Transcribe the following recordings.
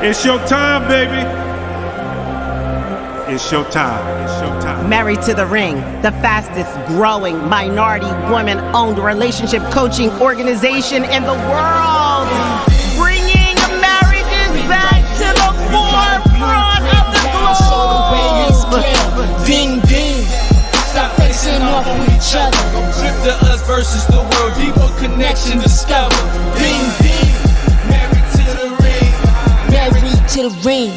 It's your time, baby. It's your time. It's your time. Married to the Ring, the fastest growing minority women-owned relationship coaching organization in the world. Bringing marriages back to the forefront of the globe. Ding, ding. Stop facing off with each other. Flip the us versus the world. Deeper connection discovered. Ding, ding. Married to the ring. Married to the ring.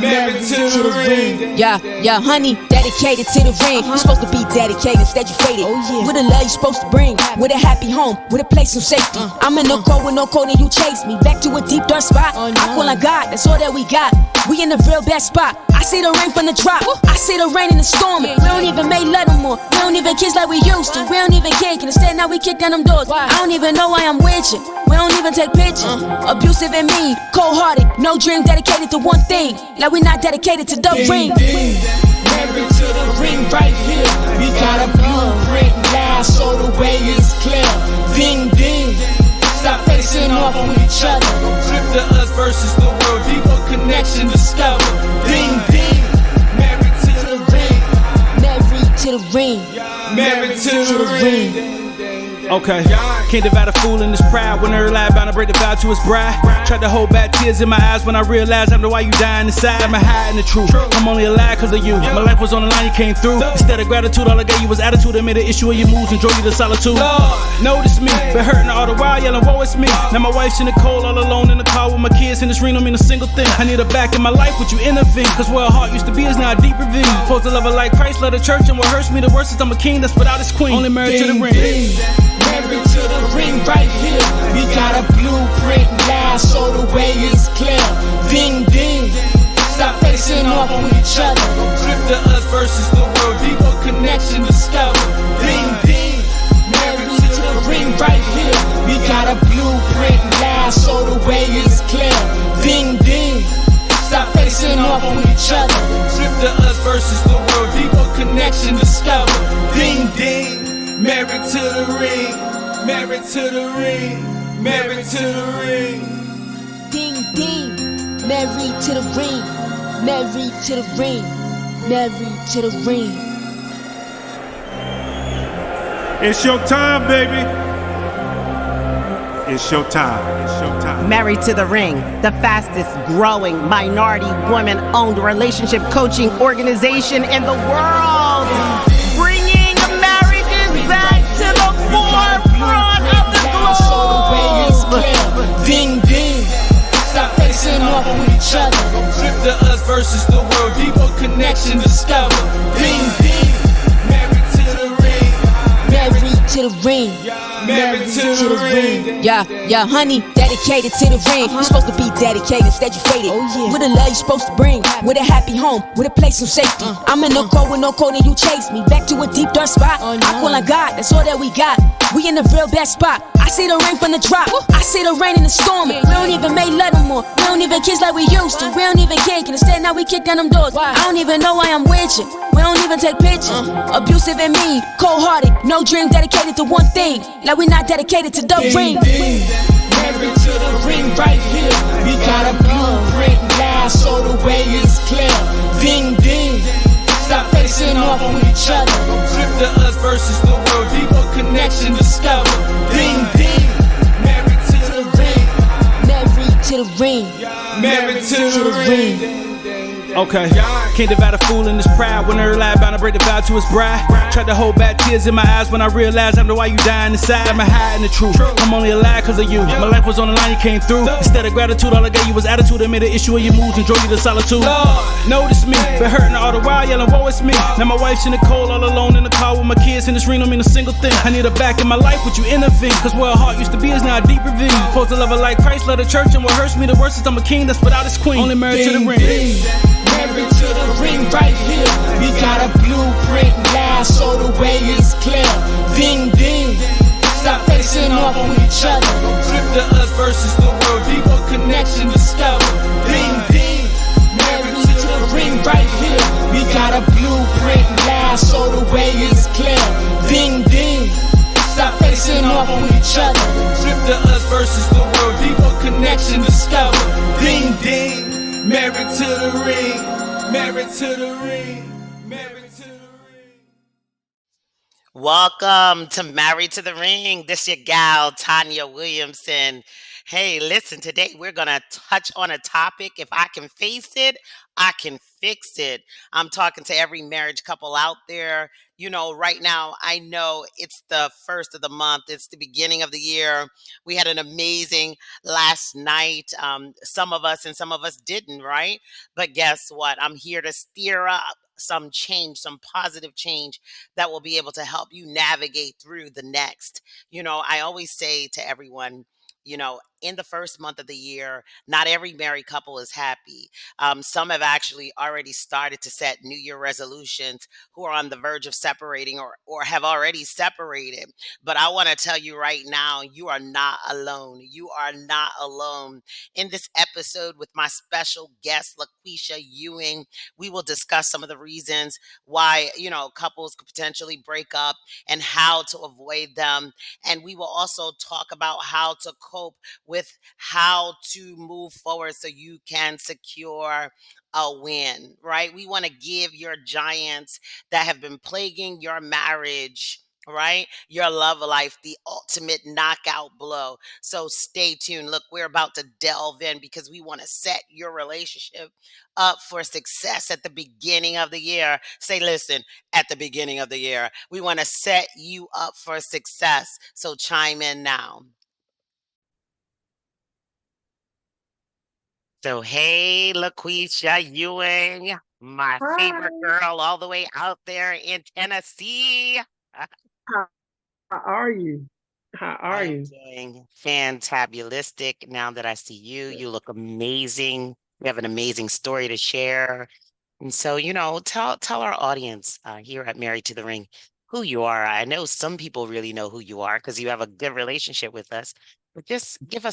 Married to the ring. Yeah, honey, dedicated to the ring. You're supposed to be dedicated, instead you faded. With a love you're supposed to bring, with a happy home, with a place of safety. I'm in no cold with no cold and you chase me back to a deep dark spot. I call on God, that's all that we got. We in the real best spot. I see the rain from the drop. I see the rain in the storm. We don't even make love no more. We don't even kiss like we used to. We don't even care. Can instead now we kick down them doors. I don't even know why I'm with you. We don't even take pictures. Abusive and mean, cold-hearted. No dream dedicated to one thing. Like we not dedicated to the ring. Ding. Married to the ring right here. We got a blueprint now, so the way is clear. Ding, ding. Stop facing off with each other. Flip the us versus the world. Deeper connection discovered. Ding, ding. Married to the ring. Married to the ring. Married to the ring. Okay, can't divide a fool in his pride. When her lie bound to break the vow to his bride. Tried to hold back tears in my eyes when I realized I'm the why you dying inside. I'm hiding the truth. I'm only alive cause of you. My life was on the line, you came through. Instead of gratitude, all I gave you was attitude. I made an issue of your moves and drove you to solitude. Notice me, been hurting all the while, yelling, woe it's me. Now my wife's in the cold, all alone in the car with my kids. In this ring don't mean a single thing. I need her back in my life, would you intervene? Cause where her heart used to be is now a deep ravine. Supposed to love her like Christ, love the church, and what hurts me the worst is I'm a king that's without his queen. Only married to the ring. Married to the ring right here. We got a blueprint now, so the way is clear. Ding, ding. Stop facing off with each other. Flip the us versus the world. Deeper connection discovered. Ding, ding. Married to the ring right here. We got a blueprint now, so the way is clear. Ding, ding. Stop facing off with each other. Flip the us versus the world. Deeper connection discovered. Ding, ding. Married to the ring. Married to the ring. Married to the ring. Ding, ding. Married to the ring. Married to the ring. Married to the ring. It's your time, baby. It's your time. It's your time. Married to the Ring, the fastest growing minority women-owned relationship coaching organization in the world. Bringing marriages back to the forefront of the globe. Ding, ding. Stop facing off with each other. Flip the us versus the world. Deeper connection discovered. Ding, ding. Married to the ring. Married to the ring. Married to the ring. Yeah, honey, dedicated to the ring. You're supposed to be dedicated, instead you faded. With a love you're supposed to bring, with a happy home, with a place of safety. I'm in no cold with no cold and you chase me back to a deep dark spot. I call on God, that's all that we got. We in the real best spot. I see the rain from the drop. I see the rain in the storm. We don't even make love no more. We don't even kiss like we used to. We don't even care. Can instead now we kick down them doors. I don't even know why I'm with you. We don't even take pictures. Abusive and mean, cold-hearted. No dream dedicated to one thing. Like we not dedicated to the ring. Ding. Married to the ring right here. We got a blueprint now, so the way is clear. Ding, ding. Stop facing off with each other. Flip the us versus the world. Deeper connection discovered. Ding, ding. Married to the ring. Married to the ring. Married to the ring. Okay, can't divide a fool in his pride. When her lie bound to break the vow to his bride. Tried to hold back tears in my eyes when I realized I'm the why you dying inside. I'm hiding the truth. I'm only alive cause of you. My life was on the line, you came through. Instead of gratitude, all I gave you was attitude. I made an issue of your moves and drove you to solitude. Notice me, been hurting all the while, yelling, woe it's me. Now my wife's in the cold, all alone in the car with my kids. In this ring don't mean a single thing. I need her back in my life, would you intervene? Cause where her heart used to be is now a deep ravine. Supposed to love her like Christ, love the church, and what hurts me the worst is I'm a king that's without his queen. Only married to the ring. Married to the ring right here. We got a blueprint now, so the way is clear. Ding, ding. Stop facing off with each other. Flip the us versus the world. Deeper connection discovered. Ding, ding. Married to the ring right here. We got a blueprint now, so the way is clear. Ding, ding. Stop facing off with each other. Flip the us versus the world. Deeper connection discovered. Ding, ding. Married to the ring, married to the ring, married to the ring. Welcome to Married to the Ring. This your gal, Tanya Williamson. Hey, listen, today we're going to touch on a topic. If I can face it, I can fix it. I'm talking to every marriage couple out there. You know, right now, I know it's the first of the month. It's the beginning of the year. We had an amazing last night. Some of us and some of us didn't, right? But guess what? I'm here to steer up some change, some positive change that will be able to help you navigate through the next. You know, I always say to everyone, you know, in the first month of the year, not every married couple is happy. Some have actually already started to set New Year resolutions who are on the verge of separating or have already separated. But I want to tell you right now, you are not alone. You are not alone. In this episode with my special guest, Lakweshia Ewing, we will discuss some of the reasons why, you know, couples could potentially break up and how to avoid them. And we will also talk about how to cope with how to move forward so you can secure a win, right? We want to give your giants that have been plaguing your marriage, right? Your love life, the ultimate knockout blow. So stay tuned. Look, we're about to delve in because we want to set your relationship up for success at the beginning of the year. Say, listen, at the beginning of the year, we want to set you up for success. So chime in now. So, hey, Lakweshia Ewing, my Hi, favorite girl all the way out there in Tennessee. how are you? How I are am you? doing fantabulistic now that I see you. You look amazing. You have an amazing story to share. And so, you know, tell our audience here at Married to the Ring who you are. I know some people really know who you are because you have a good relationship with us. But just give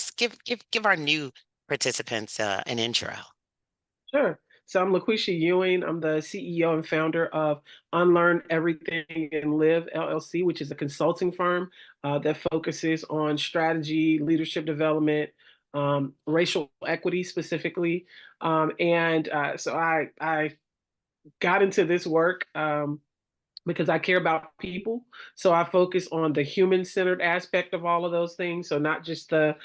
our new participants an intro. Sure. So I'm Lakweshia Ewing. I'm the CEO and founder of Unlearn Everything and Live LLC, which is a consulting firm that focuses on strategy, leadership development, racial equity specifically. So I got into this work. Because I care about people. So I focus on the human-centered aspect of all of those things. So not just the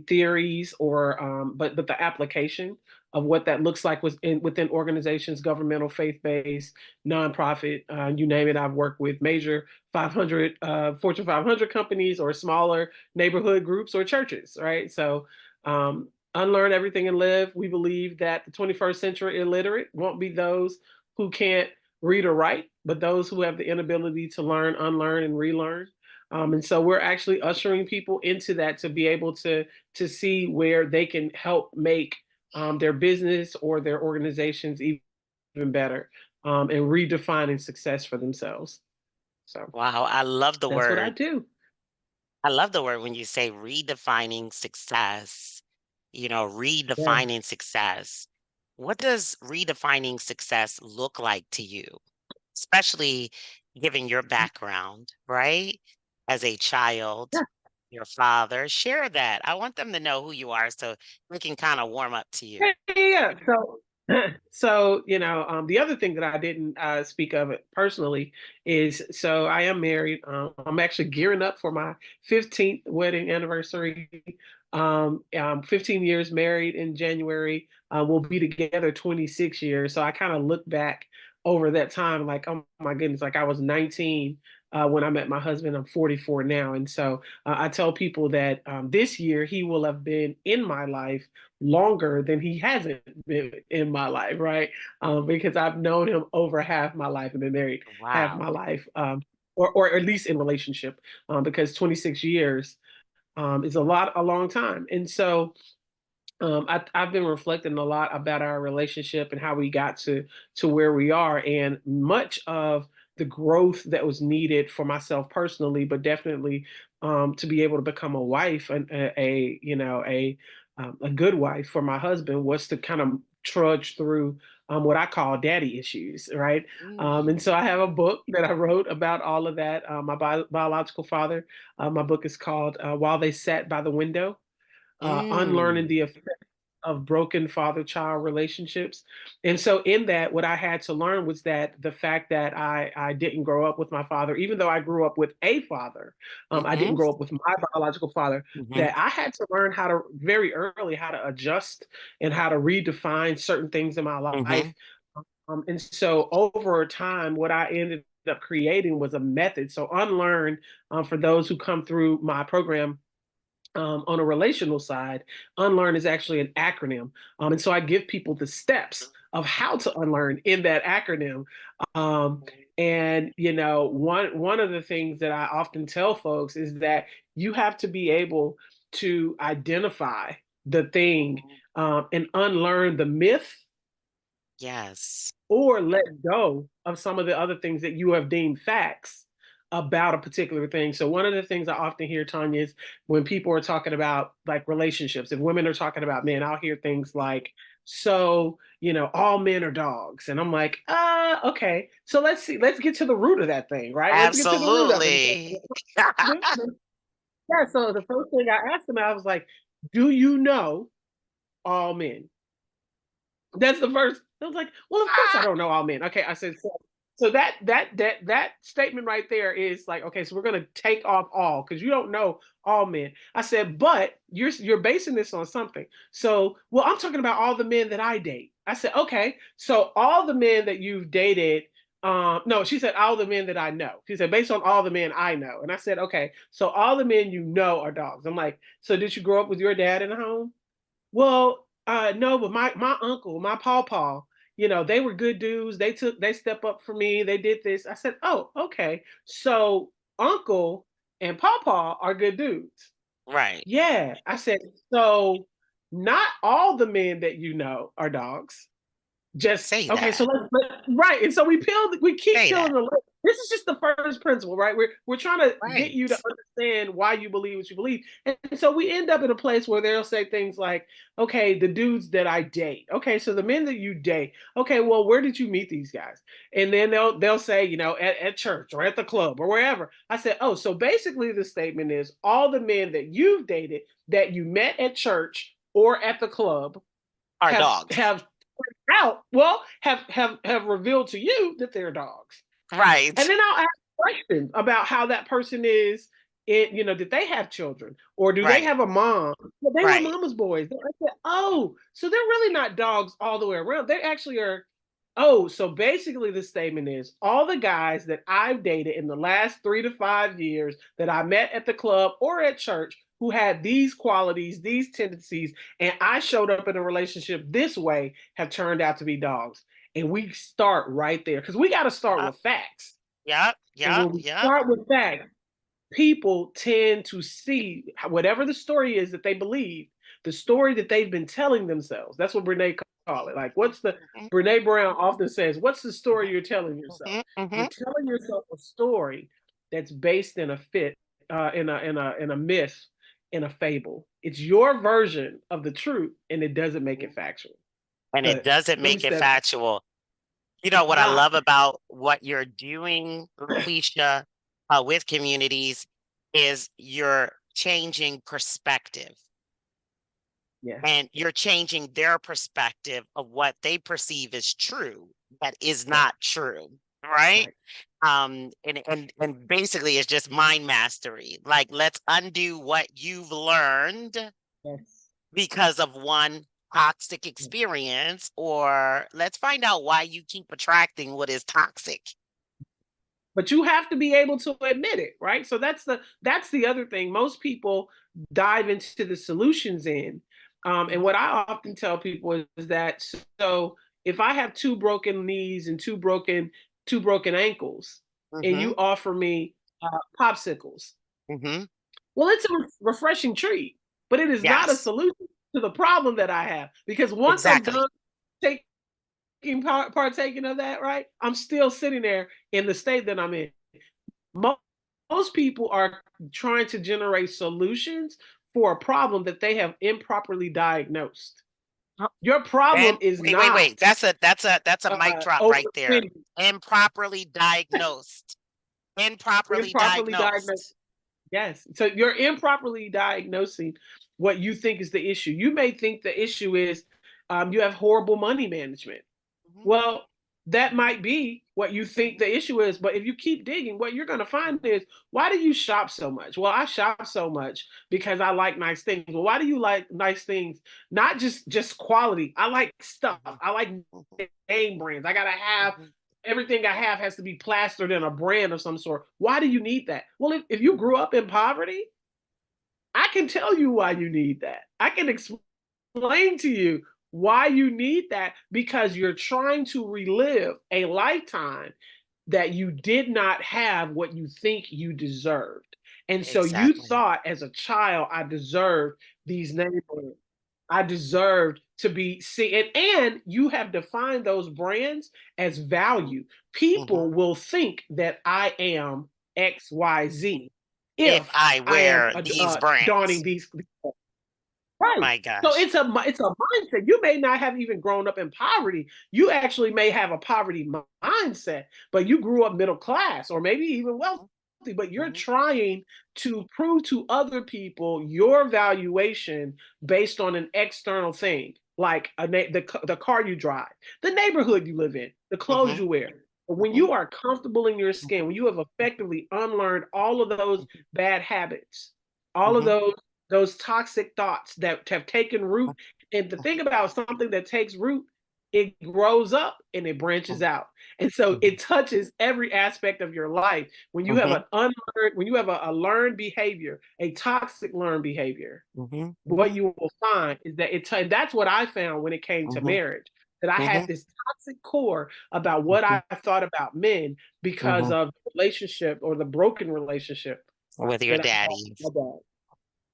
theories or but the application of what that looks like within organizations, governmental, faith-based, nonprofit, you name it. I've worked with major 500 Fortune 500 companies or smaller neighborhood groups or churches, right? So unlearn everything and live. We believe that the 21st century illiterate won't be those who can't read or write, but those who have the inability to learn, unlearn, and relearn. And so we're actually ushering people into that to be able to see where they can help make their business or their organizations even better and redefining success for themselves. So Wow, I love the that's what I word. do. I love the word when you say redefining success, you know, Yeah. redefining success. What does redefining success look like to you? Especially given your background, right? As a child, your father, share that. I want them to know who you are so we can kind of warm up to you. Yeah. So the other thing that I didn't speak of it personally is so I am married. I'm actually gearing up for my 15th wedding anniversary. 15 years married in January. We'll be together 26 years. So I kind of look back over that time, like, oh my goodness, like I was 19 when I met my husband. I'm 44 now, and so I tell people that this year he will have been in my life longer than he hasn't been in my life, right? Because I've known him over half my life and been married half Wow. my life, or at least in relationship, because 26 years is a long time. And so I've been reflecting a lot about our relationship and how we got to where we are, and much of the growth that was needed for myself personally, but definitely to be able to become a wife and a good wife for my husband was to kind of trudge through what I call daddy issues, right? And so I have a book that I wrote about all of that. My biological father. My book is called "While They Sat by the Window." Unlearning Mm. the effect. of broken father-child relationships. And so in that, what I had to learn was that the fact that I didn't grow up with my father, even though I grew up with a father, I didn't Mm-hmm. grow up with my biological father, Mm-hmm. that I had to learn how to very early how to adjust and how to redefine certain things in my Mm-hmm. life. And so over time, what I ended up creating was a method. So Unlearn, for those who come through my program, on a relational side, Unlearn is actually an acronym. And so I give people the steps of how to unlearn in that acronym. Um, and one of the things that I often tell folks is that you have to be able to identify the thing, and unlearn the myth, Yes. or let go of some of the other things that you have deemed facts about a particular thing. So one of the things I often hear, Tanya, is when people are talking about like relationships, if women are talking about men, I'll hear things like, so, all men are dogs. And I'm like, okay. So let's get to the root of that thing, right? Let's get to the root of it. Absolutely. Yeah, so the first thing I asked them, I was like, do you know all men? That's the first. I was like, well, of course I don't know all men. Okay, I said so that statement right there is like, okay, so we're gonna take off all because you don't know all men. I said, but you're basing this on something. So, well, I'm talking about all the men that I date. I said, okay, so all the men that you've dated. No, she said all the men that I know. She said based on all the men I know, and I said, okay, so all the men you know are dogs. I'm like, so did you grow up with your dad in the home? Well, no, but my uncle, my pawpaw, they were good dudes. They step up for me. They did this. I said, oh, okay. So uncle and pawpaw are good dudes. Right. Yeah. I said, so not all the men that you know are dogs. Just Say okay, so that. right, and so we keep Say peeling that. the layer. This is just the first principle, right? We're trying to get you to Right. understand why you believe what you believe, and so we end up in a place where they'll say things like, "Okay, the dudes that I date. Okay, so the men that you date. Okay, well, where did you meet these guys?" And then they'll say, at church or at the club or wherever. I said, "Oh, so basically the statement is all the men that you've dated that you met at church or at the club Our have dogs. have out well have revealed to you that they're dogs, and Right. then I'll ask questions about how that person is. Did they have children or do they Right. have a mom? Well, they were Right. mama's boys. I said, oh, so they're really not dogs all the way around. They actually are. Oh, so basically the statement is all the guys that I've dated in the last 3 to 5 years that I met at the club or at church who had these qualities, these tendencies, and I showed up in a relationship this way have turned out to be dogs. And we start right there because we got to start Yep. with facts. Yep. And Yep. when we Yep. start with facts, people tend to see whatever the story is that they believe, the story that they've been telling themselves. That's what Brene call it. Like, Brene Brown often says, what's the story you're telling yourself? Mm-hmm. Mm-hmm. You're telling yourself a story that's based in a in a myth, in a fable. It's your version of the truth, and it doesn't make it factual. And it But doesn't them make it steps, factual. You know what I ah, love about what you're doing, Lakweshia, with communities is you're changing perspective yes, and you're changing their perspective of what they perceive as true that is right, not true, right? right, And basically it's just mind mastery. Like let's undo what you've learned yes. because of one toxic experience, or let's find out why you keep attracting what is toxic. But you have to be able to admit it, right? So that's the other thing. Most people dive into the solutions in, and what I often tell people is that, so if I have two broken knees and two broken ankles, and Mm-hmm. you offer me popsicles, Mm-hmm. well, it's a refreshing treat, but it is not a Yes, solution to the problem that I have, because once I'm exactly. done partaking of that, right, I'm still sitting there in the state that I'm in. Most people are trying to generate solutions for a problem that they have improperly diagnosed. Huh. Your problem And is wait. not That's a mic drop right there. overspending. Improperly diagnosed. Improperly Improperly diagnosed. diagnosed. Yes. So you're improperly diagnosing what you think is the issue. You may think the issue is you have horrible money management. Well, that might be what you think the issue is, but if you keep digging, what you're going to find is, why do you shop so much? Well, I shop so much because I like nice things. Well, why do you like nice things? Not just quality. I like stuff. I like name brands. I gotta have everything I have has to be plastered in a brand of some sort. Why do you need that? Well, if you grew up in poverty, I can tell you why you need that. I can explain to you why you need that, because you're trying to relive a lifetime that you did not have what you think you deserved. And so you Exactly. thought as a child, I deserved these name brands. I deserved to be seen. And you have defined those brands as value. People will think that I am XYZ If if I I am wear these donning brands. these. Right. My So gosh. it's a mindset. You may not have even grown up in poverty. You actually may have a poverty mindset, but you grew up middle class or maybe even wealthy, but you're trying to prove to other people your valuation based on an external thing, like the car you drive, the neighborhood you live in, the clothes Mhm, you wear. But when mhm, you are comfortable in your skin, when you have effectively unlearned all of those bad habits, all of mhm, those toxic thoughts that have taken root. And the thing about something that takes root, it grows up and it branches out. And so mhm, it touches every aspect of your life. When you have mhm, an unlearned, when you have a learned behavior, a toxic learned behavior, mhm, what mhm, you will find is that and that's what I found when it came to mhm, marriage, that I had mhm, this toxic core about what mhm, I thought about men because mhm. of the relationship or the broken relationship With your that I had daddy. with my dad.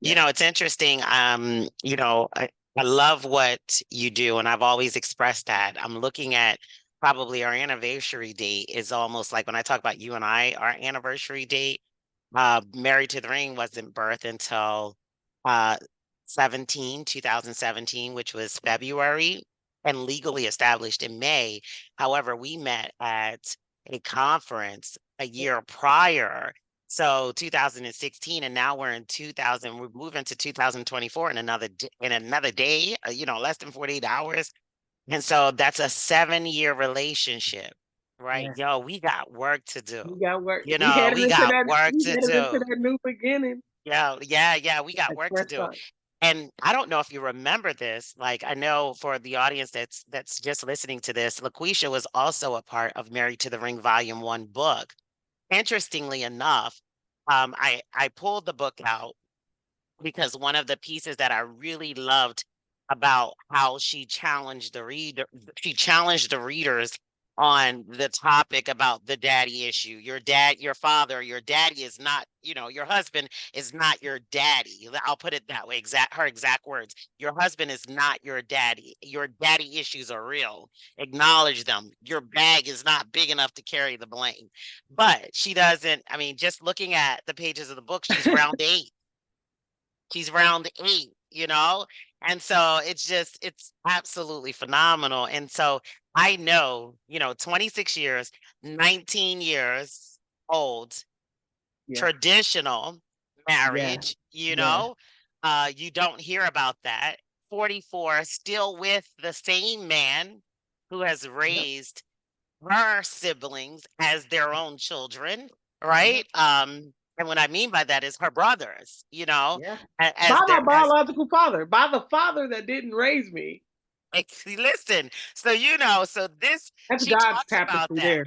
You Yeah. know, it's interesting. I love what you do, and I've always expressed that. I'm looking at probably our anniversary date is almost like when I talk about you and I, our anniversary date. Married to the Ring wasn't birthed until uh 2017, which was February, and legally established in May. However, we met at a conference a year prior. So 2016, and now we're in 2000, we're moving to 2024 in another day, less than 48 hours. And so that's a 7-year relationship, right? Yeah. Yo, we got work to do. We got work. You know, we got work We to headed into do. that new beginning. Yeah, yeah, yeah, we got Like work to fresh do. start. And I don't know if you remember this, like I know for the audience that's just listening to this, Laquisha was also a part of Married to the Ring Volume 1 book. Interestingly enough, I pulled the book out because one of the pieces that I really loved about how she challenged the readers on the topic about the daddy issue. Your daddy is not, your husband is not your daddy. I'll put it that way, her exact words. Your husband is not your daddy. Your daddy issues are real. Acknowledge them. Your bag is not big enough to carry the blame. But she doesn't, I mean, just looking at the pages of the book, she's round eight. She's round 8, you know? And so it's absolutely phenomenal. And so I know, 26 years, 19 years old, Yeah. traditional Yeah. marriage, Yeah. you don't hear about that. 44, still with the same man who has Yep. raised her siblings as their own children, Yep. right? And what I mean by that is her brothers, Yeah. By as my their as biological father, by the father that didn't raise me. listen. So so this That's she God's talks about tapestry that. there.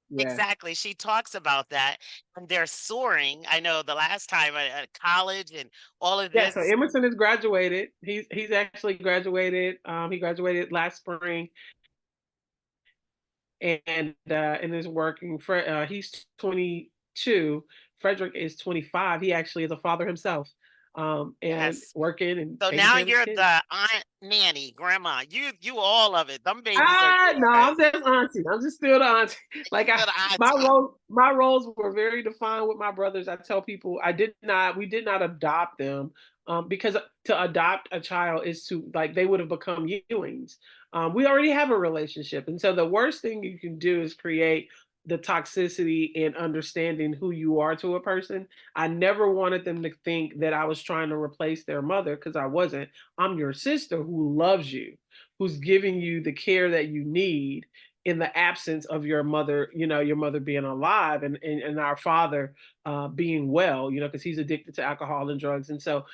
Yeah. Exactly. She talks about that, and they're soaring. I know the last time at college and all of Yeah. So this. Emerson has graduated. He's actually graduated. He graduated last spring and is working. He's 22. Frederick is 25. He actually is a father himself, and Yes. working and So taking now care of his you're kids. the aunt, nanny, grandma. You all of it. Them babies are No, I'm yours. just auntie. I'm just still the auntie. You Like to the auntie. my roles were very defined with my brothers. I tell people we did not adopt them, because to adopt a child is to, like, they would have become Ewings. We already have a relationship, and so the worst thing you can do is create the toxicity and understanding who you are to a person. I never wanted them to think that I was trying to replace their mother, because I wasn't. I'm your sister who loves you, who's giving you the care that you need in the absence of your mother, your mother being alive, and our father being well, because he's addicted to alcohol and drugs. And so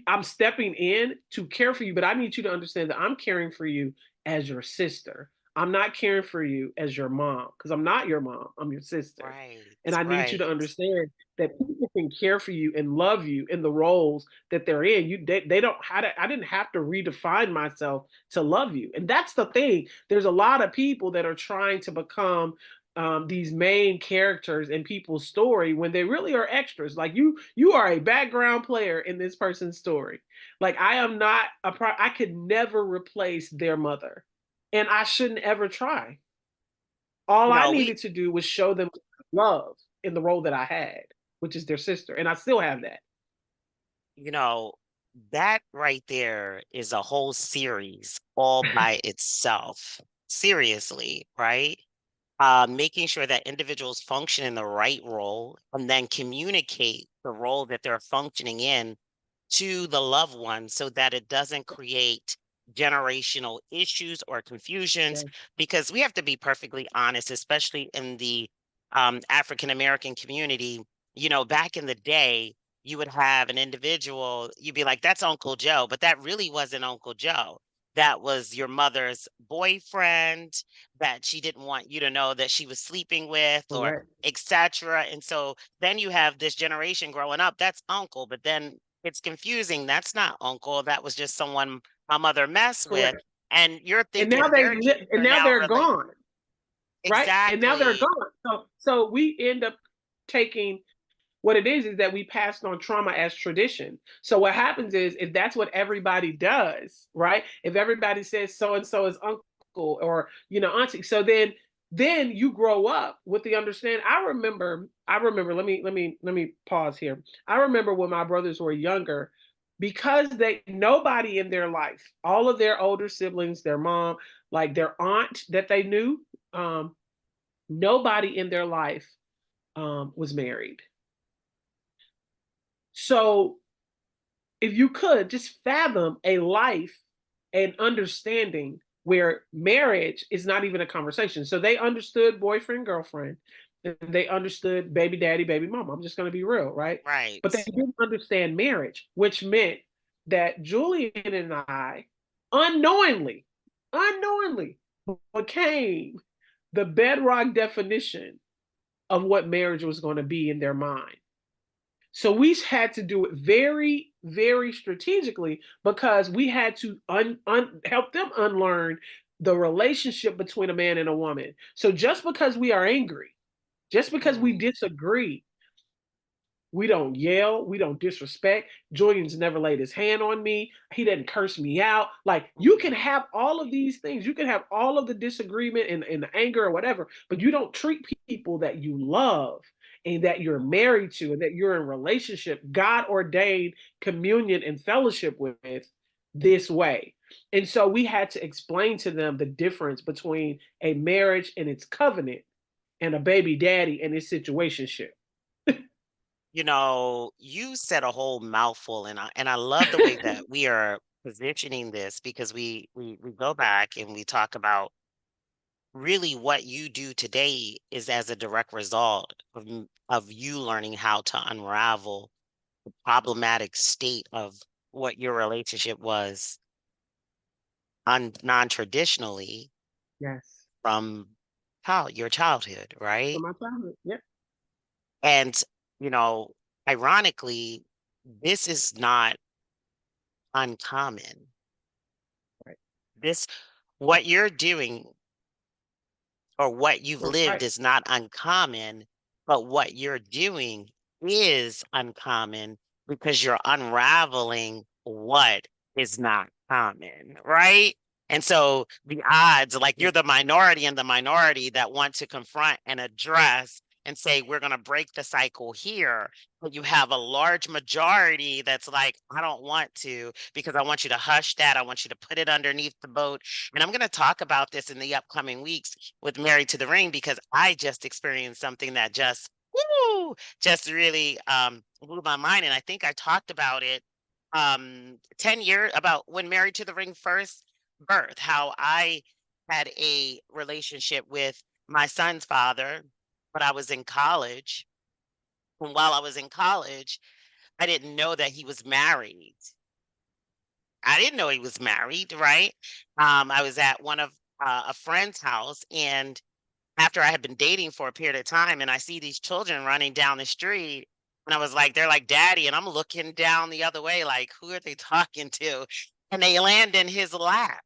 I'm stepping in to care for you, but I need you to understand that I'm caring for you as your sister. I'm not caring for you as your mom, because I'm not your mom. I'm your sister. Right, And I need you to right. understand that people can care for you and love you in the roles that they're in. They don't I didn't have to redefine myself to love you. And that's the thing. There's a lot of people that are trying to become these main characters in people's story when they really are extras. Like you are a background player in this person's story. Like I am not I could never replace their mother, and I shouldn't ever try. All You I know, we, needed to do was show them love in the role that I had, which is their sister, and I still have that. you know, that right there is a whole series all by itself. Seriously, right? Making sure that individuals function in the right role and then communicate the role that they're functioning in to the loved one so that it doesn't create generational issues or confusions. Yeah, Because we have to be perfectly honest, especially in the African American community. Back in the day, you would have an individual, you'd be like, that's Uncle Joe, but that really wasn't Uncle Joe. That was your mother's boyfriend that she didn't want you to know that she was sleeping with, or correct, etc. And so then you have this generation growing up, that's uncle, but then it's confusing. That's not uncle. That was just someone my mother messed with. correct. And you're And thinking their kids and are now now they're gone, right? And now they're exactly. gone. So we end up taking what it is that we passed on trauma as tradition. So what happens is, if that's what everybody does, right? If everybody says so and so is uncle, or auntie, so then you grow up with the understanding. I remember, let me pause here. I remember when my brothers were younger, because they nobody in their life, all of their older siblings, their mom, like their aunt that they knew, nobody in their life was married. So if you could just fathom a life and understanding where marriage is not even a conversation. So they understood boyfriend, girlfriend, and they understood baby daddy, baby mama. I'm just going to be real, right? But they Right. didn't understand marriage, which meant that Julian and I unknowingly became the bedrock definition of what marriage was going to be in their mind. So we had to do it very, very strategically, because we had to help them unlearn the relationship between a man and a woman. So just because we are angry, just because we Mm, disagree, we don't yell, we don't disrespect. Julian's never laid his hand on me. He didn't curse me out. Like, you can mhm. have all of these things. You can have all of the disagreement and the anger or whatever, but you don't treat people that you love and that you're married to and that you're in relationship, God ordained communion and fellowship with, this way. And so we had to explain to them the difference between a marriage and its covenant and a baby daddy and his situationship. You said a whole mouthful, and I love the way that we are positioning this, because we go back and we talk about really what you do today is as a direct result of you learning how to unravel the problematic state of what your relationship was non-traditionally Yes. from your childhood, From right? my childhood. Yep. And, you know, ironically, this is not uncommon. Right. This, what you're doing or what you've lived Right. is not uncommon, but what you're doing is uncommon because you're unraveling what is not common, right? And so the odds, like Yeah. you're the minority and the minority that want to confront and address and say, we're going to break the cycle here. But you have a large majority that's like, I don't want to, because I want you to hush that. I want you to put it underneath the boat. And I'm going to talk about this in the upcoming weeks with Married to the Ring, because I just experienced something that just really blew my mind. And I think I talked about it 10 years, about when Married to the Ring first birth, how I had a relationship with my son's father, but I was in college. And while I was in college, I didn't know that he was married. I didn't know he was married, right? I was at one of a friend's house, and after I had been dating for a period of time, and I see these children running down the street, and I was like, they're like, Daddy, and I'm looking down the other way, like, who are they talking to? And they land in his lap,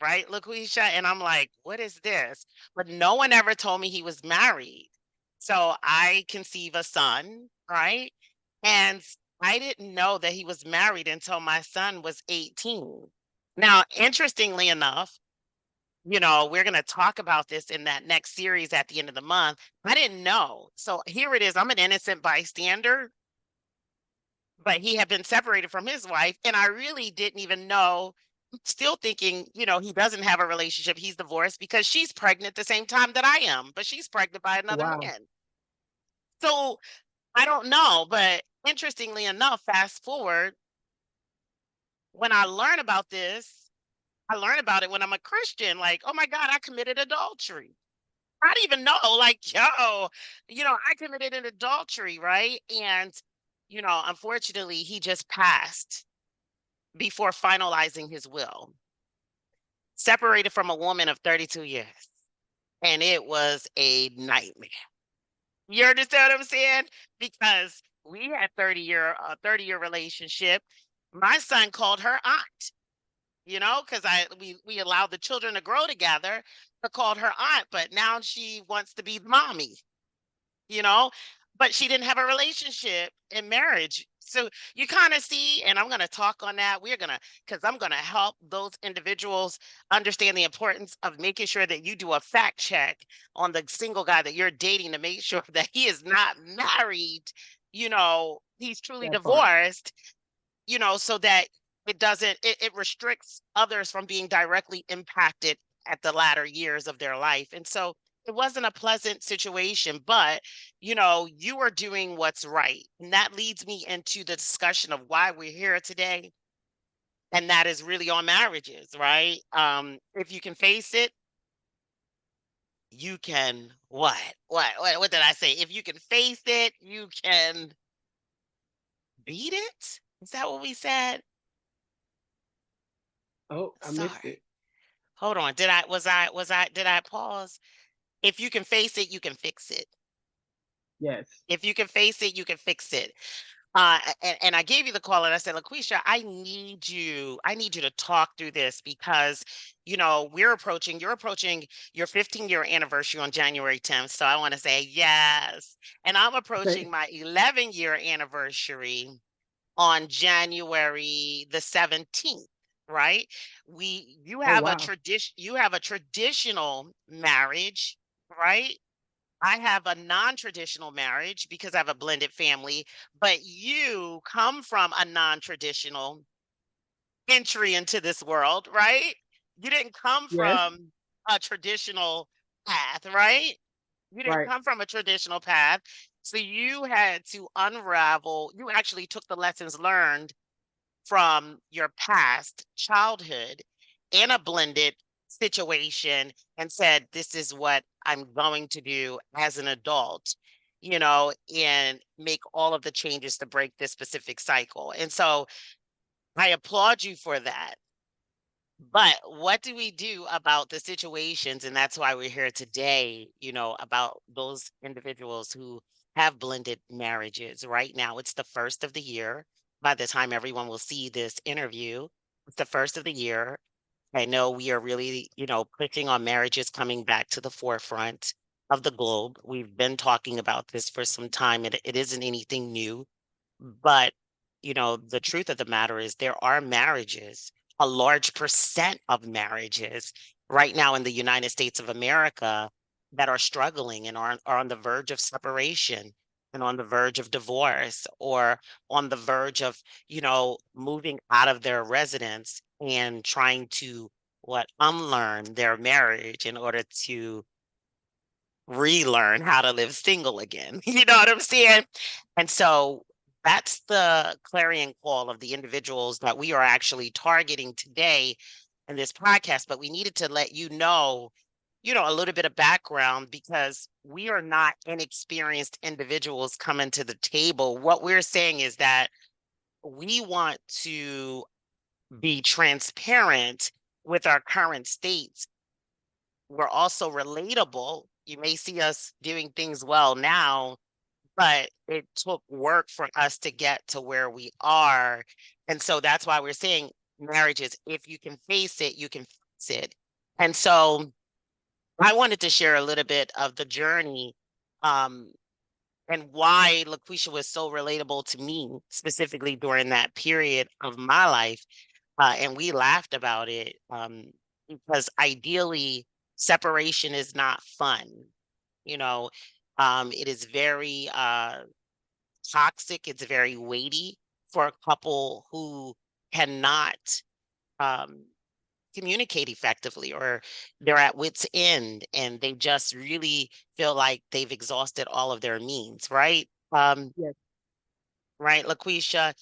right, Lakwesha? And I'm like, what is this? But no one ever told me he was married. So I conceive a son, right? And I didn't know that he was married until my son was 18. Now, interestingly enough, we're going to talk about this in that next series at the end of the month. I didn't know. So here it is. I'm an innocent bystander, but he had been separated from his wife, and I really didn't even know. Still thinking, he doesn't have a relationship. He's divorced because she's pregnant the same time that I am, but she's pregnant by another Wow. man. So I don't know. But interestingly enough, fast forward, when I learn about this, I learn about it when I'm a Christian, like, oh my God, I committed adultery. I didn't even know, like, I committed an adultery, right? And, unfortunately, he just passed before finalizing his will, separated from a woman of 32 years. And it was a nightmare. You understand what I'm saying? Because we had 30-year relationship. My son called her aunt, because we allowed the children to grow together. I called her aunt, but now she wants to be mommy, but she didn't have a relationship in marriage. So you kind of see, and I'm going to talk on that. Because I'm going to help those individuals understand the importance of making sure that you do a fact check on the single guy that you're dating to make sure that he is not married, he's truly That part. divorced, so that it restricts others from being directly impacted at the latter years of their life. And so it wasn't a pleasant situation, but you are doing what's right. And that leads me into the discussion of why we're here today. And that is really on marriages, right? If you can face it, you can what? What did I say? If you can face it, you can beat it. Is that what we said? Oh, I missed Sorry. it. Hold on. Did I pause? If you can face it, you can fix it. Yes. If you can face it, you can fix it. And I gave you the call and I said, Lakwesha, I need you to talk through this because, you're approaching your 15-year anniversary on January 10th. So I want to say yes. And I'm approaching my 11-year anniversary on January the 17th, right? You Oh, have a wow. traditional marriage, right? I have a non-traditional marriage because I have a blended family, but you come from a non-traditional entry into this world, right? You didn't come Yes. from a traditional path, right? You didn't Right. come from a traditional path. So you had to unravel, you actually took the lessons learned from your past childhood in a blended situation and said, this is what I'm going to do as an adult, and make all of the changes to break this specific cycle. And so I applaud you for that. But what do we do about the situations? And that's why we're here today, about those individuals who have blended marriages. Right now, it's the first of the year. By the time everyone will see this interview, it's the first of the year. I know we are really, pushing on marriages coming back to the forefront of the globe. We've been talking about this for some time. It isn't anything new. But, the truth of the matter is there are marriages, a large percent of marriages right now in the United States of America that are struggling and are on the verge of separation and on the verge of divorce or on the verge of, moving out of their residence and trying to unlearn their marriage in order to relearn how to live single again. You know what I'm saying? And so that's the clarion call of the individuals that we are actually targeting today in this podcast. But we needed to let a little bit of background because we are not inexperienced individuals coming to the table. What we're saying is that we want to be transparent with our current states. We're also relatable. You may see us doing things well now, but it took work for us to get to where we are. And so that's why we're saying marriages, if you can face it, you can fix it. And so I wanted to share a little bit of the journey and why Lakweshia was so relatable to me, specifically during that period of my life. And we laughed about it because ideally, separation is not fun. You know, it is very toxic. It's very weighty for a couple who cannot um, communicate effectively, or they're at wit's end and they just really feel like they've exhausted all of their means, right? Yes. Right, Lakweshia?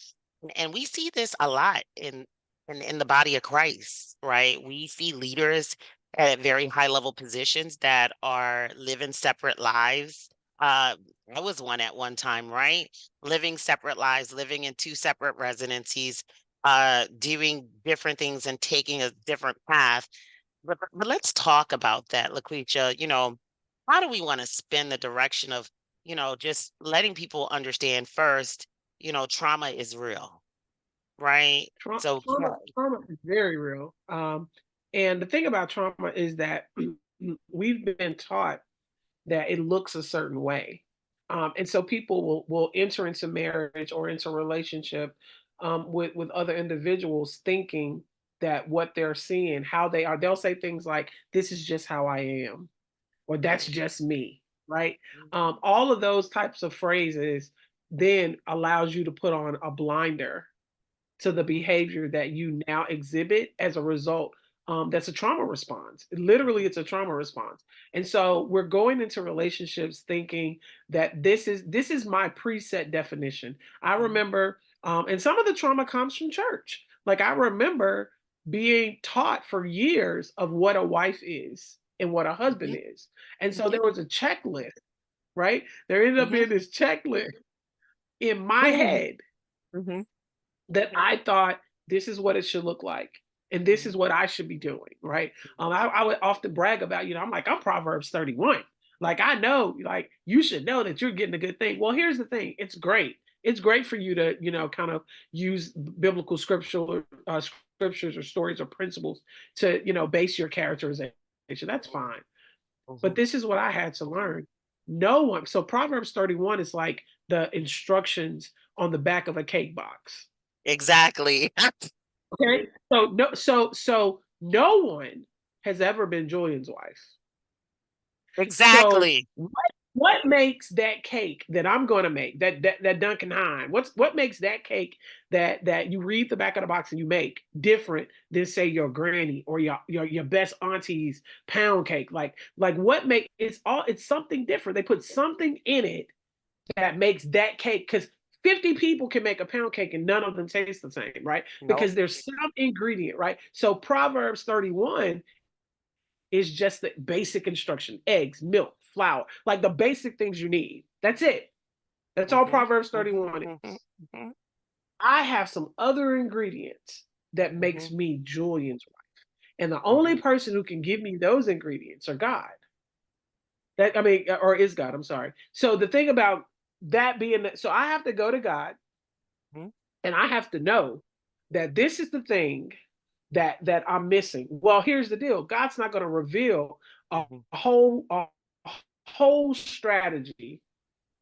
And we see this a lot in the body of Christ, right? We see leaders at very high level positions that are living separate lives. Uh, I was one at one time, right? Living separate lives, living in two separate residencies, doing different things and taking a different path. But let's talk about that, Lakweshia. How do we want to spin the direction of, just letting people understand first, trauma is real, right? Trauma, So, trauma, trauma is very real. And the thing about trauma is that we've been taught that it looks a certain way. And so people will enter into marriage or into a relationship with other individuals thinking that what they're seeing, how they are, they'll say things like, this is just how I am, or that's just me, right? All of those types of phrases then allows you to put on a blinder to the behavior that you now exhibit as a result. That's a trauma response. Literally, it's a trauma response. And so we're going into relationships thinking that this is my preset definition. I remember, and some of the trauma comes from church. Like I remember being taught for years of what a wife is and what a husband Mhm, is. And so mhm, there was a checklist, right? There ended up mhm, being this checklist in my mhm, head mhm, that I thought this is what it should look like. And this is mhm, what I should be doing, right? I would often brag about, I'm Proverbs 31. Like I know, like you should know that you're getting a good thing. Well, here's the thing: it's great. It's great for you to, kind of use biblical scriptures or stories or principles to, base your characterization. That's fine. But mhm. this is what I had to learn. No one. So Proverbs 31 is like the instructions on the back of a cake box. Exactly. Okay. So no one has ever been Julian's wife. So Exactly. what makes that cake that I'm going to make, that Duncan Hine? What makes that cake that you read the back of the box and you make different than say your granny or your best auntie's pound cake? Like what make it's something different. They put something in it that makes that cake, because 50 people can make a pound cake and none of them taste the same, right? Nope. Because there's some ingredient, right? So Proverbs 31 is just the basic instruction: eggs, milk, flour, like the basic things you need. That's it. That's all Mhm, Proverbs mhm, 31 mhm, is. mhm, I have some other ingredients that makes mhm, me Julian's wife. And the only mhm, person who can give me those ingredients are God. That I mean, or is God, I'm sorry. So the thing about that being that, so I have to go to God mhm, and I have to know that this is the thing that I'm missing. Well, here's the deal: God's not going to reveal a mhm, whole strategy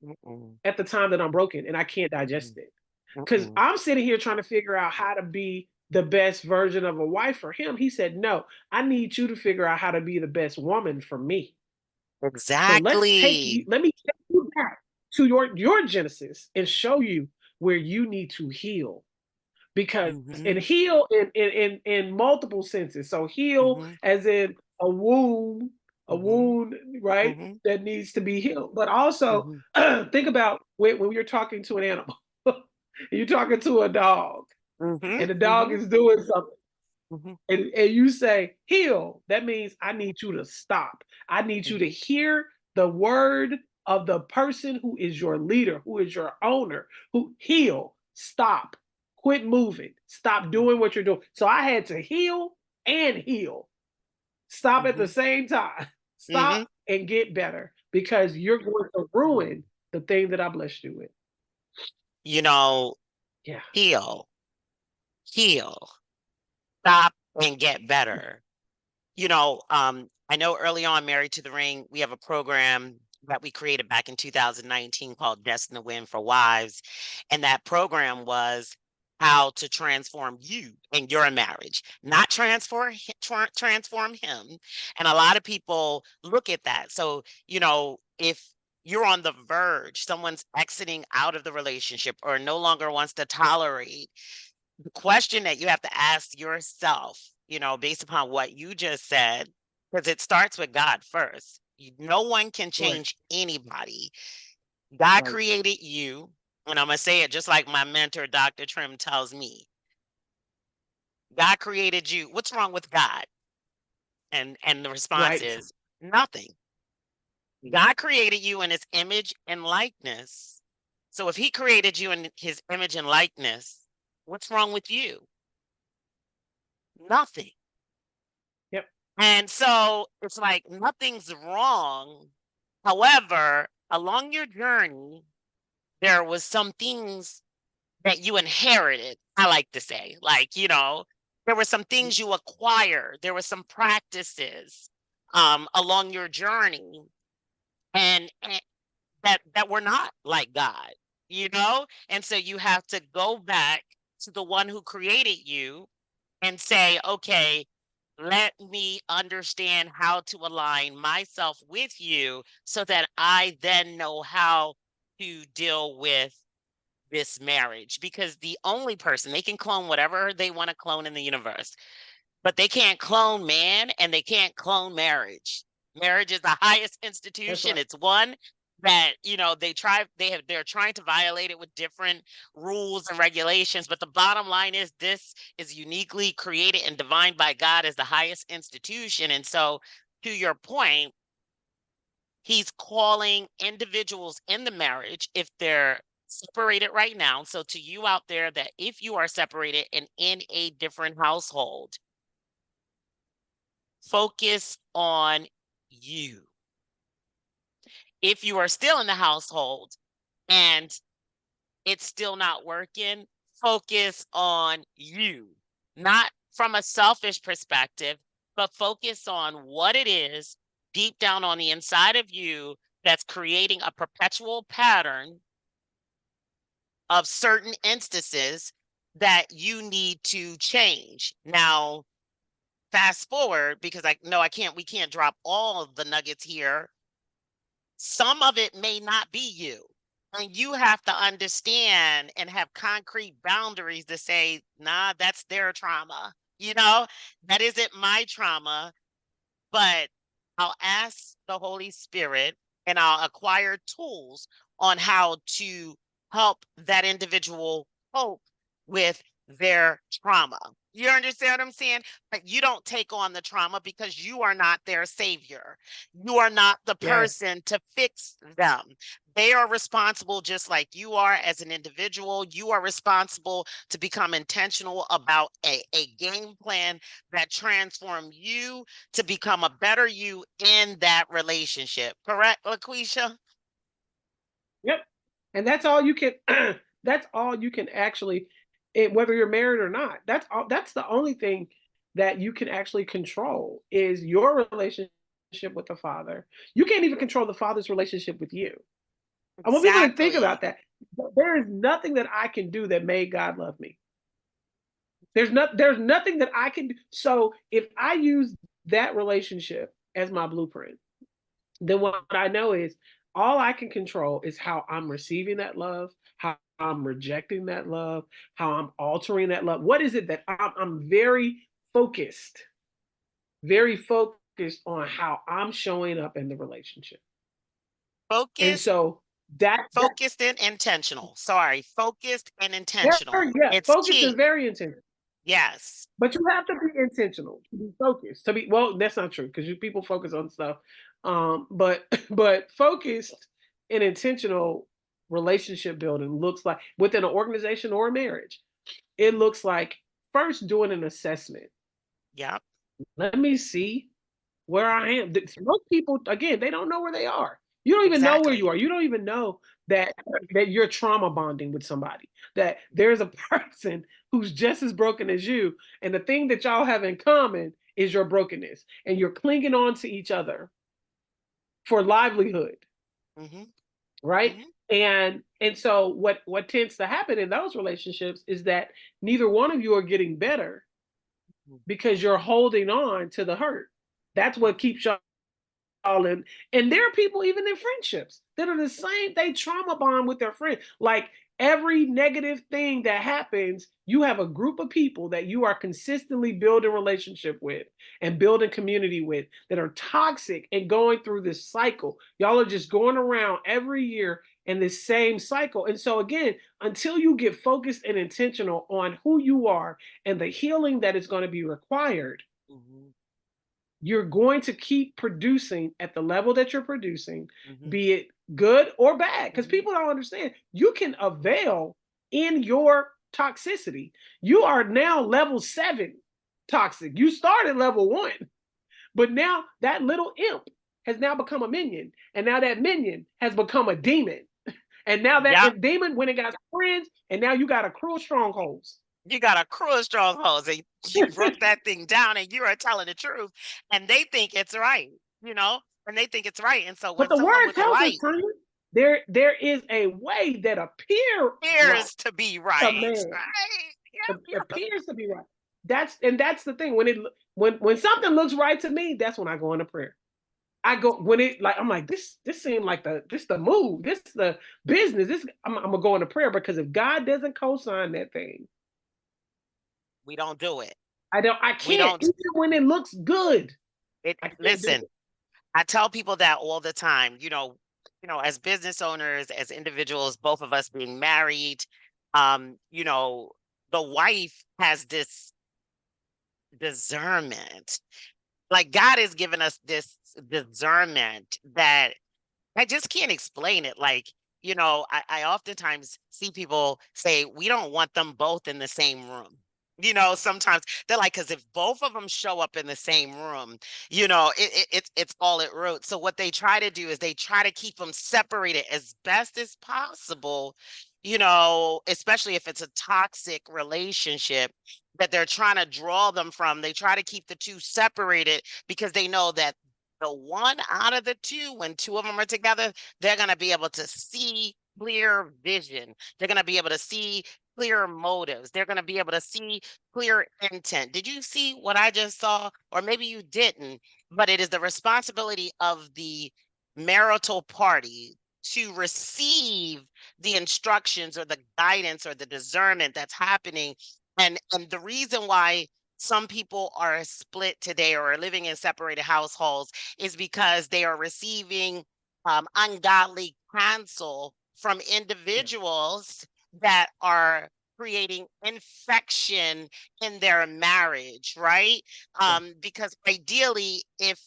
mhm, at the time that I'm broken and I can't digest mhm, it. Because mhm. I'm sitting here trying to figure out how to be the best version of a wife for him. He said, "No, I need you to figure out how to be the best woman for me." So let's take you, Exactly. let me take you back to your Genesis and show you where you need to heal. Because and Mhm, heal in multiple senses. So heal mhm, as in a mhm, wound, right? mhm, That needs to be healed. But also mhm, think about when you're talking to an animal. You're talking to a dog, mhm, and the dog mhm, is doing something. mhm, And you say heal, that means I need you to stop. I need you to mhm, hear the word of the person who is your leader, who is your owner, who heal, stop, quit moving, stop mhm, doing what you're doing. So I had to heal and heal, stop at the mhm, same time, stop mhm. and get better because you're going to ruin the thing that I blessed you with. You know, Yeah. heal, heal, stop and get better. I know early on, Married to the Ring, we have a program that we created back in 2019 called Destined to Win for Wives. And that program was how to transform you in your marriage, not transform him. And a lot of people look at that. So, if you're on the verge, someone's exiting out of the relationship or no longer wants to tolerate, the question that you have to ask yourself, based upon what you just said, because it starts with God first. No one can Right. change anybody. God Right. created you. And I'm going to say it just like my mentor, Dr. Trim, tells me God created you. What's wrong with God? And the response Right. is nothing. God created you in his image and likeness. So if he created you in his image and likeness, what's wrong with you? Nothing. Yep. And so it's like nothing's wrong. However, along your journey, there was some things that you inherited. I like to say, like, there were some things you acquired. There were some practices along your journey, and that were not like God, And so you have to go back to the one who created you and say, okay, let me understand how to align myself with you so that I then know how to deal with this marriage. Because the only person they can clone whatever they want to clone in the universe, but they can't clone man and they can't clone marriage. Marriage is the highest That's institution. right. It's one that, they're trying to violate it with different rules and regulations. But the bottom line is this is uniquely created and divined by God as the highest institution. And so, to your point, he's calling individuals in the marriage if they're separated right now. So to you out there, that if you are separated and in a different household, focus on you. If you are still in the household and it's still not working, focus on you. Not from a selfish perspective, but focus on what it is deep down on the inside of you that's creating a perpetual pattern of certain instances that you need to change. Now, fast forward, because I know we can't drop all the nuggets here. Some of it may not be you. And you have to understand and have concrete boundaries to say, nah, that's their trauma. That isn't my trauma, but I'll ask the Holy Spirit and I'll acquire tools on how to help that individual cope with their trauma. You understand what I'm saying? But you don't take on the trauma because you are not their savior. You are not the Yes. person to fix them. They are responsible just like you are as an individual. You are responsible to become intentional about a game plan that transform you to become a better you in that relationship. Correct, Lakweshia? Yep. And that's all you can that's all you can actually whether you're married or not. That's the only thing that you can actually control is your relationship with the father. You can't even control the father's relationship with you. I want people to think Exactly. about that. There is nothing that I can do that made God love me. There's nothing that I can do. So if I use that relationship as my blueprint, then what I know is all I can control is how I'm receiving that love, how I'm rejecting that love, how I'm altering that love. What is it that I'm very focused on how I'm showing up in the relationship. And Focused, so that focused and intentional. Sorry, focused and intentional. yeah, It's focus is key. very intentional. Yes. But you have to be intentional to be focused. To be well, that's not true because people focus on stuff. But but focused and intentional relationship building looks like within an organization or a marriage. It looks like first doing an assessment. Yep. Let me see where I am. Most people, again, they don't know where they are. You don't even know where you Exactly. are. You don't even know that you're trauma bonding with somebody. That there's a person who's just as broken as you, and the thing that y'all have in common is your brokenness, and you're clinging on to each other for livelihood, Mm-hmm. right? Mm-hmm. And so what tends to happen in those relationships is that neither one of you are getting better because you're holding on to the hurt. That's what keeps y'all and there are people even in friendships that are the same. They trauma bond with their friend. Like every negative thing that happens, you have a group of people that you are consistently building relationship with and building community with that are toxic and going through this cycle. Y'all are just going around every year in this same cycle. And so again, until you get focused and intentional on who you are and the healing that is going to be required, Mm-hmm. you're going to keep producing at the level that you're producing, Mm-hmm. be it good or bad. Because Mm-hmm. people don't understand, you can avail in your toxicity. You are now level 7 toxic. You started level 1, but now that little imp has now become a minion. And now that minion has become a demon. And now Yep. that demon, when it got friends, and now you got a cruel strongholds. You got a crew of strongholds and you broke that thing down and you are telling the truth. And they think it's right, and they think it's right. And so But when the someone word with the tells us, light Tanya, there is a way that appears right appears to be to right, man. right? It Yep, yep. appears to be right. That's the thing. When something looks right to me, that's when I go into prayer. I go when it like I'm like this seemed like the move, this the business. I'm gonna go into prayer because if God doesn't co-sign that thing, We don't do it. I We can't don't even when it looks good. I can't do listen. it. I tell people that all the time, as business owners, as individuals, both of us being married, um, you know, the wife has this discernment. Like God has given us this discernment that I just can't explain it. Like, I oftentimes see people say, we don't want them both in the same room. Sometimes they're like, because if both of them show up in the same room, it's all at root. So what they try to do is they try to keep them separated as best as possible, especially if it's a toxic relationship that they're trying to draw them from. They try to keep the two separated because they know that the one out of the two, when two of them are together, they're going to be able to see clear vision. They're going to be able to see clear motives. They're going to be able to see clear intent. Did you see what I just saw? Or maybe you didn't, but it is the responsibility of the marital party to receive the instructions or the guidance or the discernment that's happening. And the reason why some people are split today or are living in separated households is because they are receiving ungodly counsel from individuals that are creating infection in their marriage, right? Because ideally, if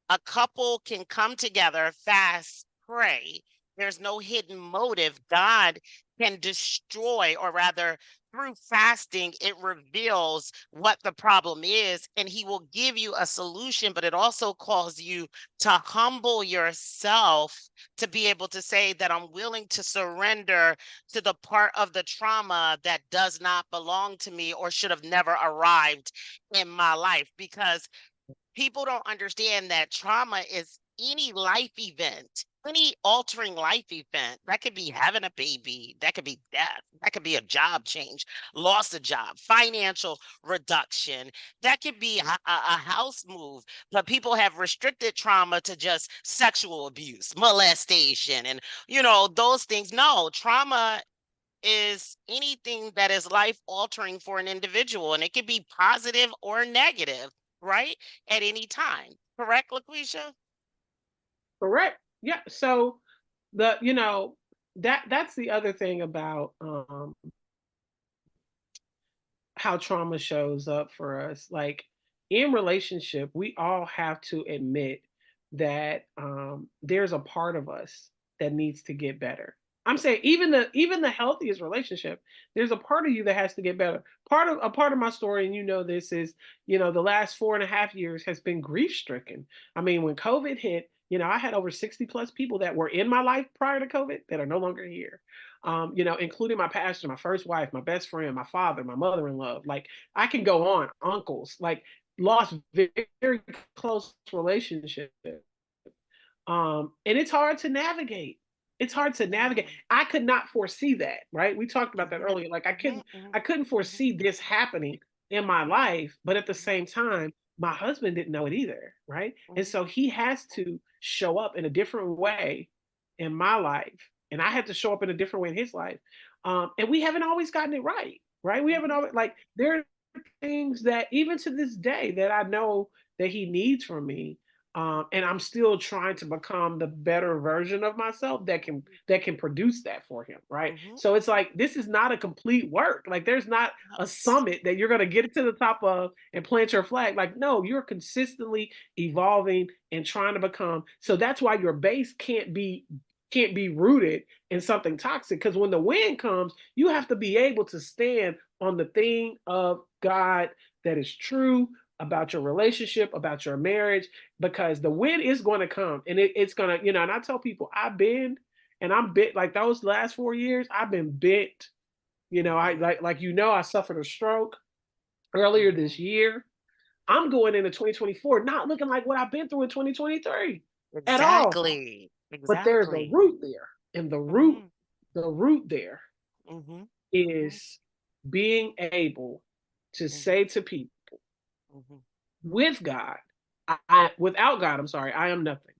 a couple can come together, fast, pray, there's no hidden motive. God can destroy, or rather, through fasting, it reveals what the problem is, and He will give you a solution. But it also calls you to humble yourself to be able to say that I'm willing to surrender to the part of the trauma that does not belong to me or should have never arrived in my life. Because people don't understand that trauma is any life event, any altering life event. That could be having a baby, that could be death, that could be a job change, loss of job, financial reduction, that could be a house move. But people have restricted trauma to just sexual abuse, molestation, and those things. No, trauma is anything that is life altering for an individual, and it can be positive or negative, right? At any time. Correct, Laquisha? Correct. Yeah. So that's the other thing about how trauma shows up for us. Like in relationship, we all have to admit that there's a part of us that needs to get better. I'm saying even the healthiest relationship, there's a part of you that has to get better. A part of my story, and this is, the last 4.5 years has been grief stricken. I mean, when COVID hit, I had over 60 plus people that were in my life prior to COVID that are no longer here. Including my pastor, my first wife, my best friend, my father, my mother-in-law. Like I can go on, uncles, like lost very, very close relationship. And it's hard to navigate. It's hard to navigate. I could not foresee that, right? We talked about that earlier. Like I couldn't foresee this happening in my life, but at the same time, my husband didn't know it either, right? And so he has to show up in a different way in my life, and I had to show up in a different way in his life. And we haven't always gotten it right, right? We haven't always like there are things that even to this day that I know that he needs from me. And I'm still trying to become the better version of myself that can produce that for him, right? So it's like this is not a complete work. Like there's not a summit that you're gonna get to the top of and plant your flag. Like no, you're consistently evolving and trying to become. So that's why your base can't be rooted in something toxic, because when the wind comes, you have to be able to stand on the thing of God that is true about your relationship, about your marriage, because the wind is going to come and it's going to, and I tell people I'm bit like those last 4 years, I've been bit. I I suffered a stroke earlier this year. I'm going into 2024 not looking like what I've been through in 2023 at all. Exactly. But there's a Exactly. root there. And the root there Mm-hmm. is being able to say to people, Mm-hmm. with God, without God, I'm sorry, I am nothing.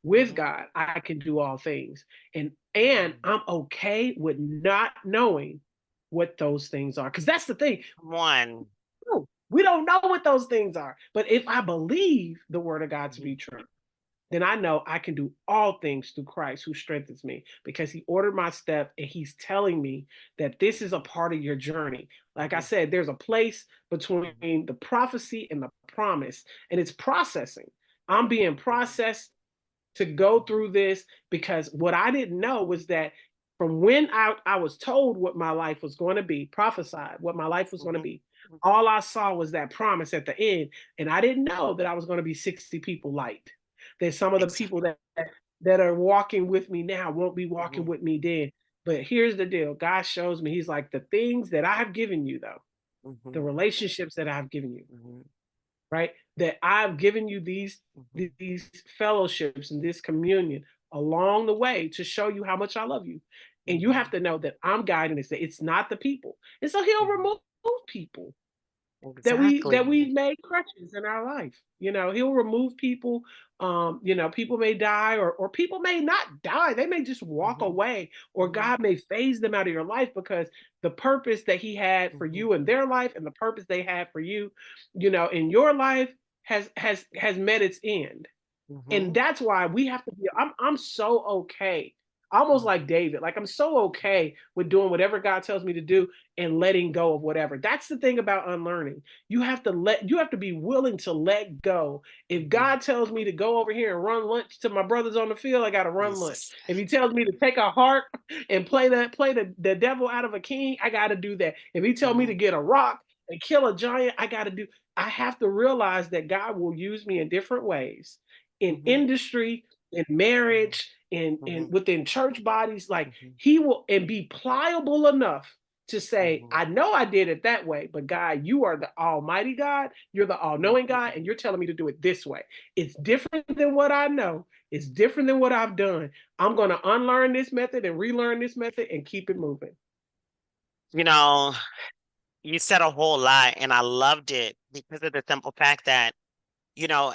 With God, I can do all things. And I'm okay with not knowing what those things are. Because that's the thing. One. We don't know what those things are. But if I believe the word of God to be true, then I know I can do all things through Christ who strengthens me, because he ordered my step and he's telling me that this is a part of your journey. Like I said, there's a place between the prophecy and the promise, and it's processing. I'm being processed to go through this, because what I didn't know was that from when I was told what my life was going to be, prophesied what my life was going to be, all I saw was that promise at the end. And I didn't know that I was going to be 60 people light. That some of the people that are walking with me now won't be walking with me then. But here's the deal. God shows me, he's like, the things that I have given you, though, the relationships that I've given you, right? That I've given you these fellowships and this communion along the way to show you how much I love you. And you have to know that I'm guiding this. That it's not the people. And so he'll remove people that we've made crutches in our life. He'll remove people. People may die, or people may not die. They may just walk away, or God may phase them out of your life, because the purpose that he had for you in their life and the purpose they had for you, in your life has met its end. And that's why we have to be, I'm so okay. Almost like David. Like I'm so okay with doing whatever God tells me to do and letting go of whatever. That's the thing about unlearning. You have to be willing to let go. If God tells me to go over here and run lunch to my brothers on the field, I gotta run lunch. If he tells me to take a harp and play the devil out of a king, I gotta do that. If he tells me to get a rock and kill a giant, I have to realize that God will use me in different ways, in industry, in marriage, and within church bodies. Like he will, and be pliable enough to say, I know I did it that way, but God, you are the almighty God, you're the all-knowing God, and you're telling me to do it this way. It's different than what I know, It's different than what I've done. I'm going to unlearn this method and relearn this method and keep it moving. You know, you said a whole lot, and I loved it because of the simple fact that,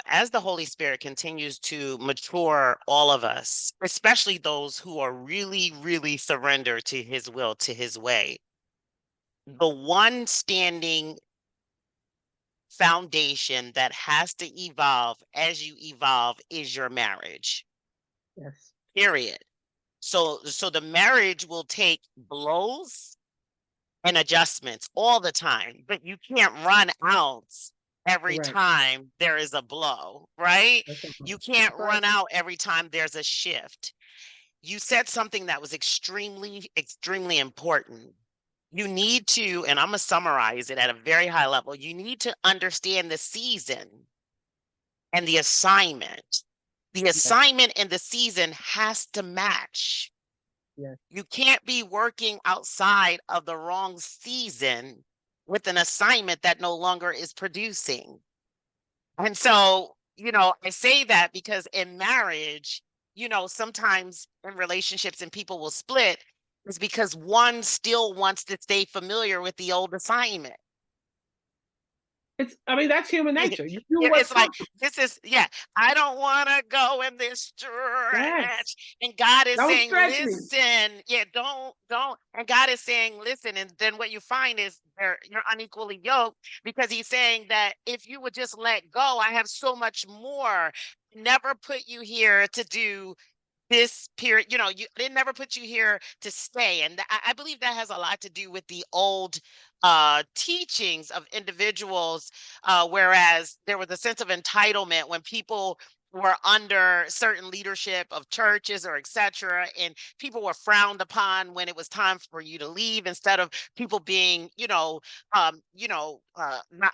as the Holy Spirit continues to mature all of us, especially those who are really, really surrendered to his will, to his way, the one standing foundation that has to evolve as you evolve is your marriage. Yes. Period. So the marriage will take blows and adjustments all the time, but you can't run out every Right. time there is a blow, right? That's right. You can't That's right. run out every time there's a shift. You said something that was extremely, extremely important. You need to, and I'm going to summarize it at a very high level, you need to understand the season and the assignment. The assignment and the season has to match. Yes. You can't be working outside of the wrong season with an assignment that no longer is producing. And so, I say that because in marriage, sometimes in relationships and people will split is because one still wants to stay familiar with the old assignment. That's human nature. You do It's what's like, I don't want to go in this stretch. Yes. And God is Don't saying, stretch me. listen, don't. And God is saying, listen. And then what you find is you're unequally yoked because he's saying that if you would just let go, I have so much more. Never put you here to do this period, they never put you here to stay. And I believe that has a lot to do with the old teachings of individuals, whereas there was a sense of entitlement when people were under certain leadership of churches or etc., and people were frowned upon when it was time for you to leave, instead of people being I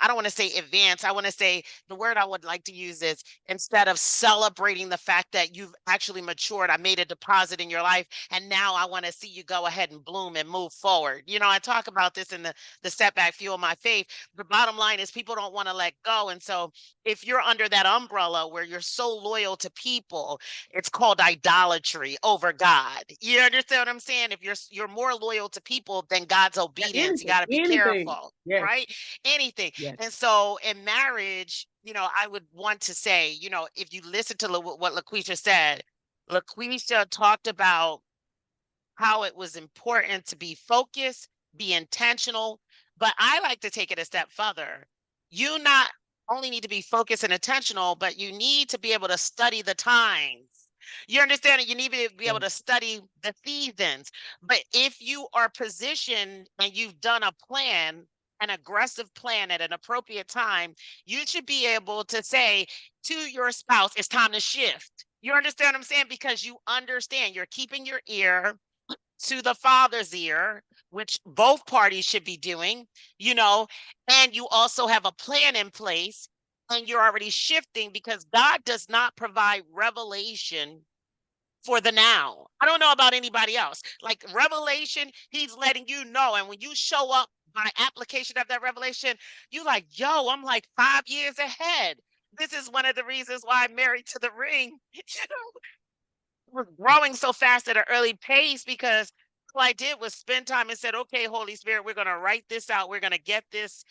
don't want to say advanced, I want to say, the word I would like to use is, instead of celebrating the fact that you've actually matured, I made a deposit in your life, and now I want to see you go ahead and bloom and move forward. I talk about this in the setback fuel my faith. The bottom line is people don't want to let go. And so if you're under that umbrella where you're so loyal to people, it's called idolatry over God. You understand what I'm saying? If you're more loyal to people than God's obedience, you got to be careful, yes. right? Anything. Yes. And so in marriage, I would want to say, if you listen to what Lakweshia said, Lakweshia talked about how it was important to be focused, be intentional, but I like to take it a step further. You not only need to be focused and intentional, but you need to be able to study the times. You understand it? You need to be able to study the seasons. But if you are positioned and you've done a plan, an aggressive plan at an appropriate time, you should be able to say to your spouse, it's time to shift. You understand what I'm saying? Because you understand you're keeping your ear to the father's ear, which both parties should be doing, and you also have a plan in place, and you're already shifting because God does not provide revelation for the now. I don't know about anybody else. Like revelation, he's letting you know. And when you show up by application of that revelation, you like, yo, I'm like 5 years ahead. This is one of the reasons why I'm married to the ring. Was growing so fast at an early pace because all I did was spend time and said, okay, Holy Spirit, we're going to write this out. We're going to get this,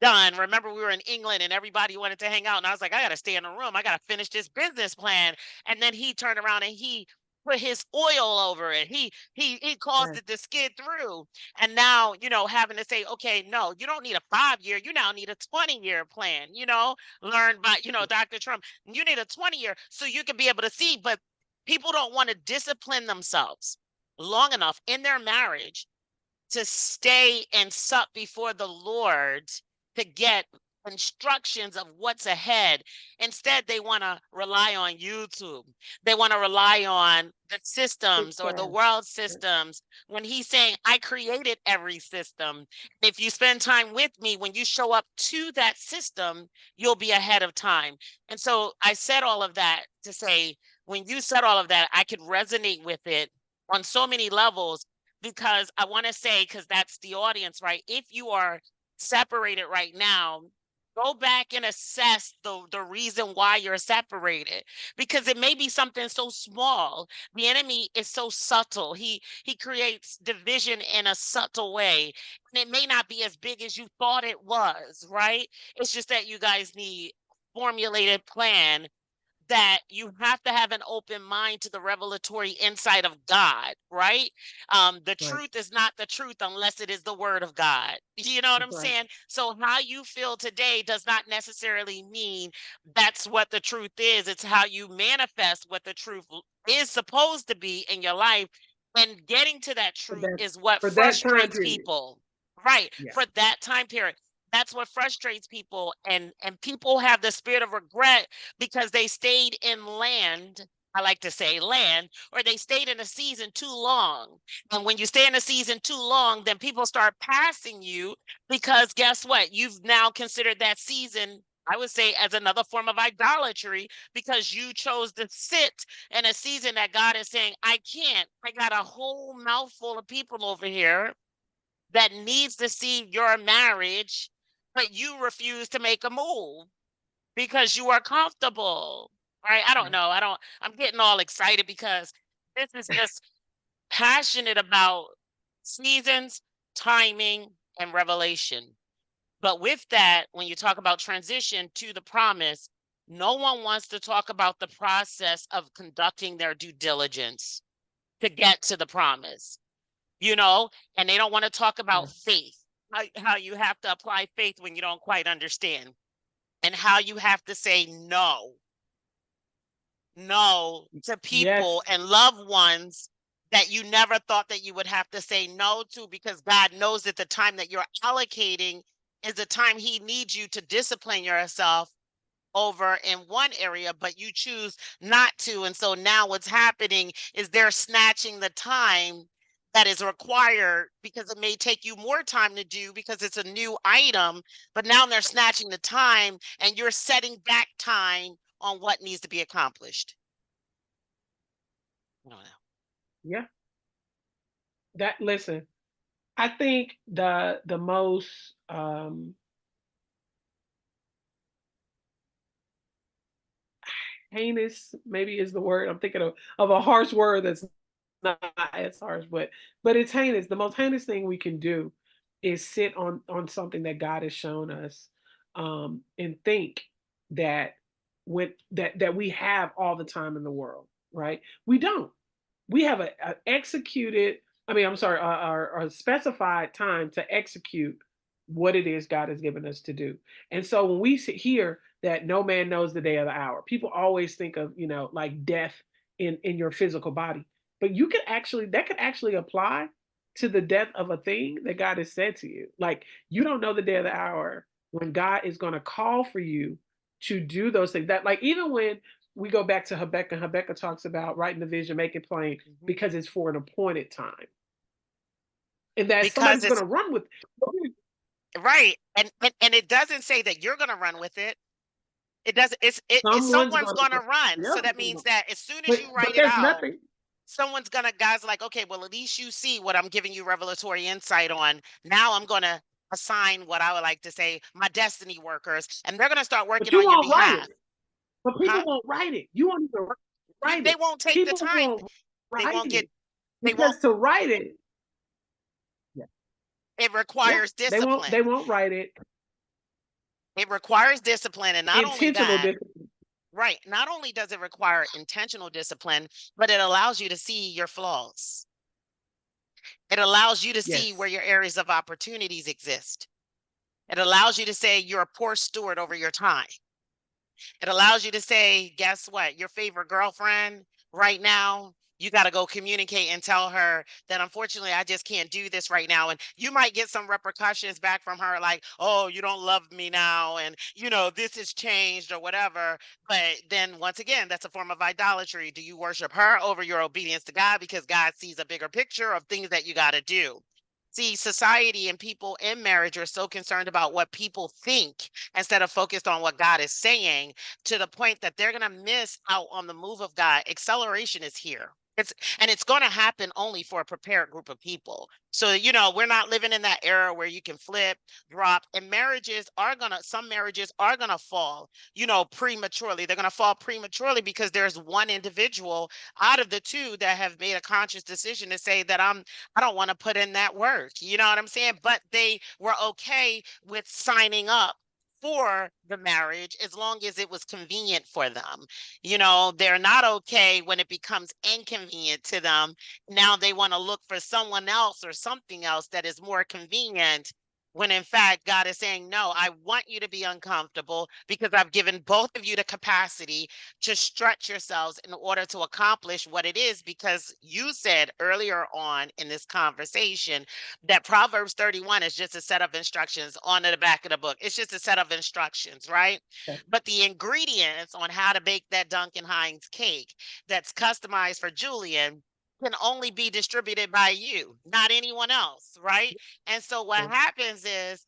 done. Remember, we were in England and everybody wanted to hang out. And I was like, I got to stay in the room. I got to finish this business plan. And then he turned around and he put his oil over it. He caused it to skid through. And now, having to say, okay, no, you don't need a 5-year. You now need a 20-year plan, learned by, Dr. Trump. You need a 20-year so you can be able to see. But people don't want to discipline themselves long enough in their marriage to stay and sup before the Lord to get instructions of what's ahead. Instead, they want to rely on YouTube. They want to rely on the systems or the world systems when he's saying, I created every system. If you spend time with me, when you show up to that system, you'll be ahead of time. And so I said all of that to say, when you said all of that, I could resonate with it on so many levels, because I want to say, because that's the audience, right? If you are separated right now, Go back and assess the reason why you're separated, because it may be something so small. The enemy is so subtle. He creates division in a subtle way, and it may not be as big as you thought it was, right? It's just that you guys need formulated plan, that you have to have an open mind to the revelatory insight of God, right? The Right. truth is not the truth unless it is the word of God. You know what I'm That's right. saying? So how you feel today does not necessarily mean that's what the truth is. It's how you manifest what the truth is supposed to be in your life. And getting to that For truth that is what for that time frustrates period. people. Right. Yeah. For that time period. That's what frustrates people. And people have the spirit of regret because they stayed in land. I like to say land, or they stayed in a season too long. And when you stay in a season too long, then people start passing you because guess what? You've now considered that season, I would say, as another form of idolatry because you chose to sit in a season that God is saying, I can't. I got a whole mouthful of people over here that needs to see your marriage, but you refuse to make a move because you are comfortable. Right? I don't Yeah. know. I'm getting all excited because this is just passionate about seasons, timing, and revelation. But with that, when you talk about transition to the promise, no one wants to talk about the process of conducting their due diligence to get to the promise, you know, and they don't want to talk Yeah. about faith, how you have to apply faith when you don't quite understand, and how you have to say no to people Yes. and loved ones that you never thought that you would have to say no to, because God knows that the time that you're allocating is the time he needs you to discipline yourself over in one area, but you choose not to. And so now what's happening is they're snatching the time that is required because it may take you more time to do because it's a new item, but now they're snatching the time and you're setting back time on what needs to be accomplished. I don't know. Yeah. That listen, I think the most heinous maybe is the word. I'm thinking of a harsh word that's not as harsh, but it's heinous. The most heinous thing we can do is sit on something that God has shown us, and think that when that we have all the time in the world, right? We don't. We have a executed. I mean, I'm sorry, a specified time to execute what it is God has given us to do. And so when we sit here that no man knows the day or the hour, people always think of, like death in your physical body. But you could actually that could actually apply to the death of a thing that God has said to you. Like you don't know the day or the hour when God is going to call for you to do those things. That like even when we go back to Habakkuk, Habakkuk talks about writing the vision, make it plain Mhm. because it's for an appointed time. And that Because somebody's going it's to run with. right. And it doesn't say that you're going to run with it. It doesn't, it's Someone's someone's going to going to run. run. Yeah. So that means that as soon as But you but write it there's out, nothing. someone's gonna, guys, like, okay, well, at least you see what I'm giving you revelatory insight on. Now I'm gonna assign what I would like to say my destiny workers, and they're gonna start But working you on your won't write behalf. it. But people Huh? won't write it. You won't even write They it. won't take the People time. won't They write won't get, it they won't, because to write it, yeah, it yeah, requires they won't. discipline. They won't write it. It requires discipline. And not only Intentional that, discipline. right, not only does it require intentional discipline, but it allows you to see your flaws. It allows you to see where Yes. your areas of opportunities exist. It allows you to say you're a poor steward over your time. It allows you to say, guess what? Your favorite girlfriend right now, you got to go communicate and tell her that unfortunately I just can't do this right now. And you might get some repercussions back from her, like, oh, you don't love me now. And, this has changed or whatever. But then once again, that's a form of idolatry. Do you worship her over your obedience to God because God sees a bigger picture of things that you got to do? See, society and people in marriage are so concerned about what people think instead of focused on what God is saying, to the point that they're going to miss out on the move of God. Acceleration is here. It's going to happen only for a prepared group of people. So, we're not living in that era where you can flip, drop, and some marriages are going to fall, prematurely. They're going to fall prematurely because there's one individual out of the two that have made a conscious decision to say that I don't want to put in that work. You know what I'm saying? But they were okay with signing up for the marriage as long as it was convenient for them. They're not okay when it becomes inconvenient to them. Now they want to look for someone else or something else that is more convenient, when in fact God is saying, no, I want you to be uncomfortable because I've given both of you the capacity to stretch yourselves in order to accomplish what it is. Because you said earlier on in this conversation that Proverbs 31 is just a set of instructions on the back of the book. It's just a set of instructions, right? Okay. But the ingredients on how to bake that Duncan Hines cake that's customized for Julian can only be distributed by you, not anyone else, right? And so what happens is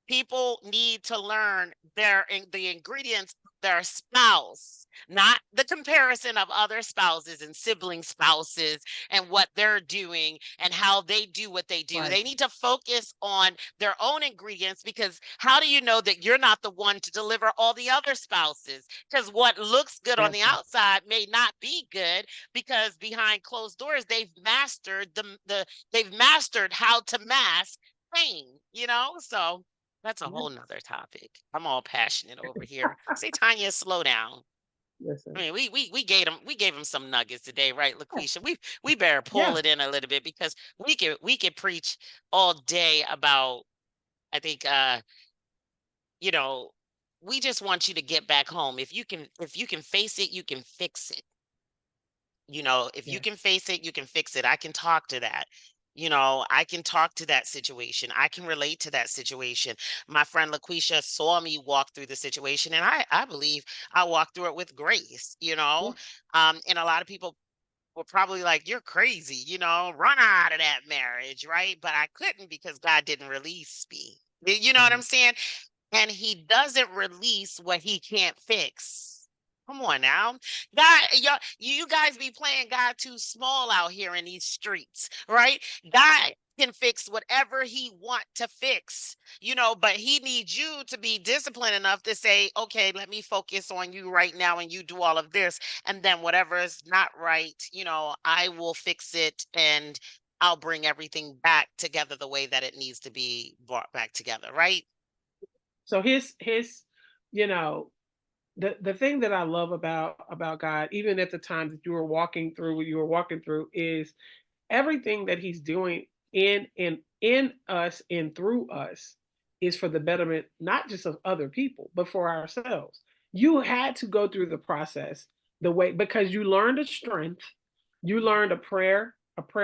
people need to learn the ingredients of their spouse, not the comparison of other spouses and sibling spouses and what they're doing and how they do what they do. Right. They need to focus on their own ingredients, because how do you know that you're not the one to deliver all the other spouses? Because what looks good on the Exactly. outside may not be good, because behind closed doors they've mastered they've mastered how to mask pain. So that's a Yeah. whole nother topic. I'm all passionate over here. Say, Tanya, slow down. Listen. I mean, we gave him some nuggets today, right, Lakweshia? We better pull Yeah. it in a little bit, because we could preach all day about. I think you know we just want you to get back home. If you can face it, you can fix it. If you Yeah. can face it, you can fix it. I can talk to that. I can talk to that situation. I can relate to that situation. My friend Laquisha saw me walk through the situation, and I believe I walked through it with grace. Yeah. And a lot of people were probably like, "You're crazy, run out of that marriage," right? But I couldn't, because God didn't release me. You know what I'm Right. saying? And he doesn't release what he can't fix. Come on now. God, you guys be playing God too small out here in these streets, right? God can fix whatever he want to fix, but he needs you to be disciplined enough to say, okay, let me focus on you right now and you do all of this. And then whatever is not right, I will fix it, and I'll bring everything back together the way that it needs to be brought back together, right? So his, you know, the thing that I love about God, even at the time that you were walking through what you were walking through, is everything that he's doing in us and through us is for the betterment, not just of other people, but for ourselves. You had to go through the process the way, because you learned a strength, you learned a prayer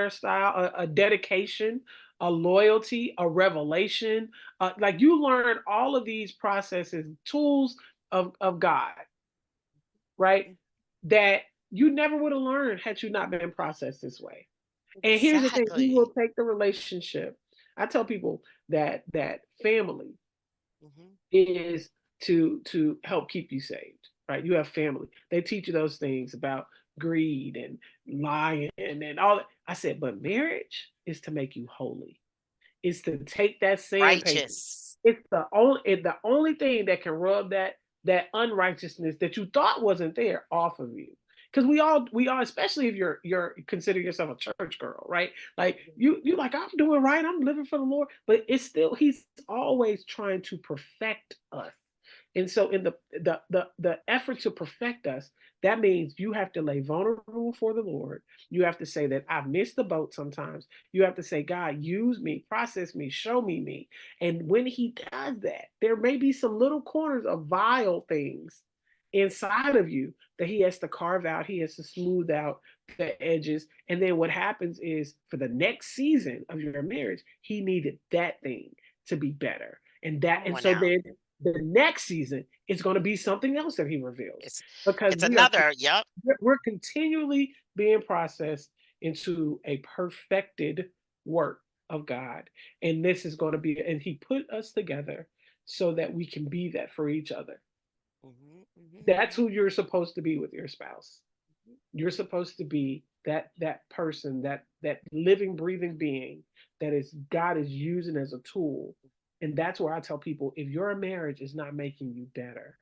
style, a dedication, a loyalty, a revelation. Like, you learn all of these processes, tools of God, right? That you never would have learned had you not been processed this way. And here's the thing, he will Exactly. take the relationship. I tell people that family Mhm. is to help keep you saved, right? You have family. They teach you those things about greed and lying and all that. I said, but marriage is to make you holy. It's to take that sandpaper. Righteous. It's the only thing that can rub that unrighteousness that you thought wasn't there off of you. Because we all, especially if you're consider yourself a church girl, right? Like, you like, I'm doing right, I'm living for the Lord, but it's still, he's always trying to perfect us. And so in the effort to perfect us, that means you have to lay vulnerable for the Lord. You have to say that I've missed the boat sometimes. You have to say, God, use me, process me, show me. And when he does that, there may be some little corners of vile things inside of you that he has to carve out. He has to smooth out the edges. And then what happens is, for the next season of your marriage, he needed that thing to be better. And that, Come and on so now. then the next season is going to be something else that he reveals, It's because it's another, yep. we're continually being processed into a perfected work of God. And this is going to be, and he put us together so that we can be that for each other. Mhm, mhm, That's who mhm. you're supposed to be with your spouse. You're supposed to be that person, that living, breathing being that is God is using as a tool. And that's where I tell people, if your marriage is not making you better,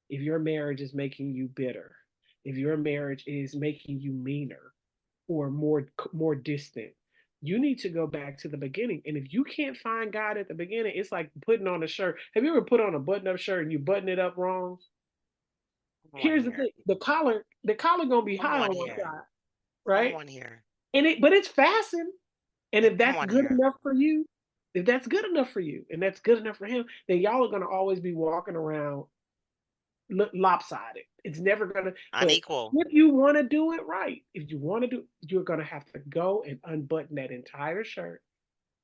if your marriage is making you bitter, if your marriage is making you meaner or more distant, you need to go back to the beginning. And if you can't find God at the beginning, it's like putting on a shirt. Have you ever put on a button-up shirt and you button it up wrong? Come on Here's the here. thing: the collar gonna be Come high on on one here. side, Come right? on here. But it's fastened. And if Come that's on good here. enough for you, if that's good enough for you, and that's good enough for him, then y'all are gonna always be walking around lopsided. It's never gonna. But Unequal. if you want to do it right, if you want to do, you're gonna have to go and unbutton that entire shirt,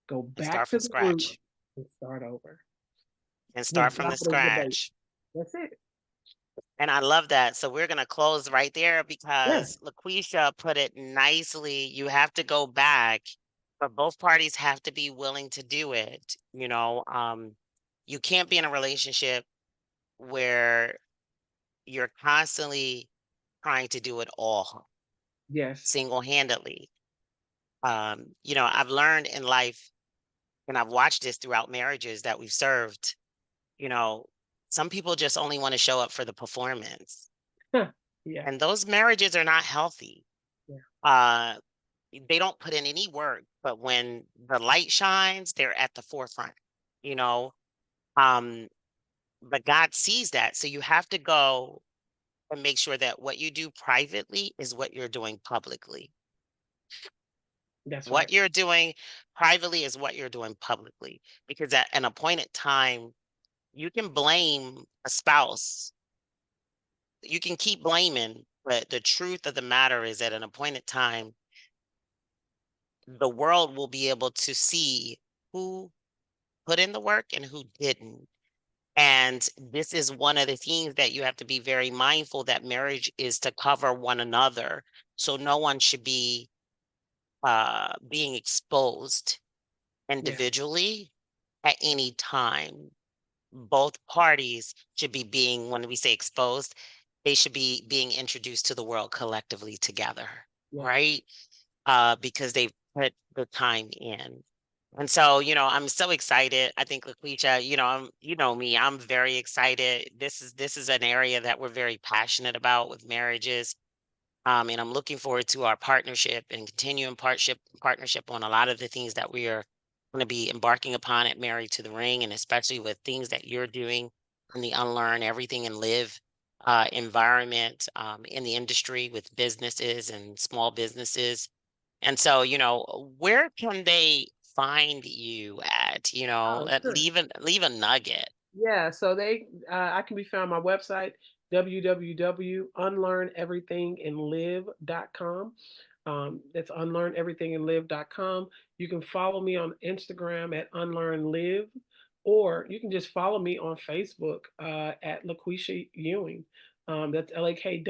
go And back start to from the root, scratch. and start over And start from the without reservation. scratch. That's it. And I love that. So we're gonna close right there Yeah. because Laquisha put it nicely. You have to go back, but both parties have to be willing to do it. You can't be in a relationship where you're constantly trying to do it all Yes. single-handedly. I've learned in life, and I've watched this throughout marriages that we've served, you know, some people just only want to show up for the performance. Yeah. And those marriages are not healthy. Yeah. Uh, they don't put in any work, but when the light shines, they're at the forefront, you know. Um, but God sees that. So you have to go and make sure that what you do privately is what you're doing publicly. That's right. What you're doing privately is what you're doing publicly. Because at an appointed time, you can blame a spouse. You can keep blaming, but the truth of the matter is at an appointed time, the world will be able to see who put in the work and who didn't. And this is one of the things that you have to be very mindful that marriage is to cover one another. So no one should be being exposed Yeah. individually at any time. Both parties should be being, when we say exposed, they should be being introduced to the world collectively together, Yes. right? Because they've put the time in. And so, I'm so excited. I think Laquisha, you know me, I'm very excited. This is an area that we're very passionate about with marriages. And I'm looking forward to our partnership and continuing partnership on a lot of the things that we are going to be embarking upon at Married to the Ring, and especially with things that you're doing in the Unlearn Everything and Live environment in the industry with businesses and small businesses. And so, where can they find you at? Oh, sure. Leave a nugget. Yeah, so I can be found on my website, www.unlearneverythingandlive.com. That's unlearneverythingandlive.com. You can follow me on Instagram at unlearnlive, or you can just follow me on Facebook at Lakweshia Ewing. That's Lakweshia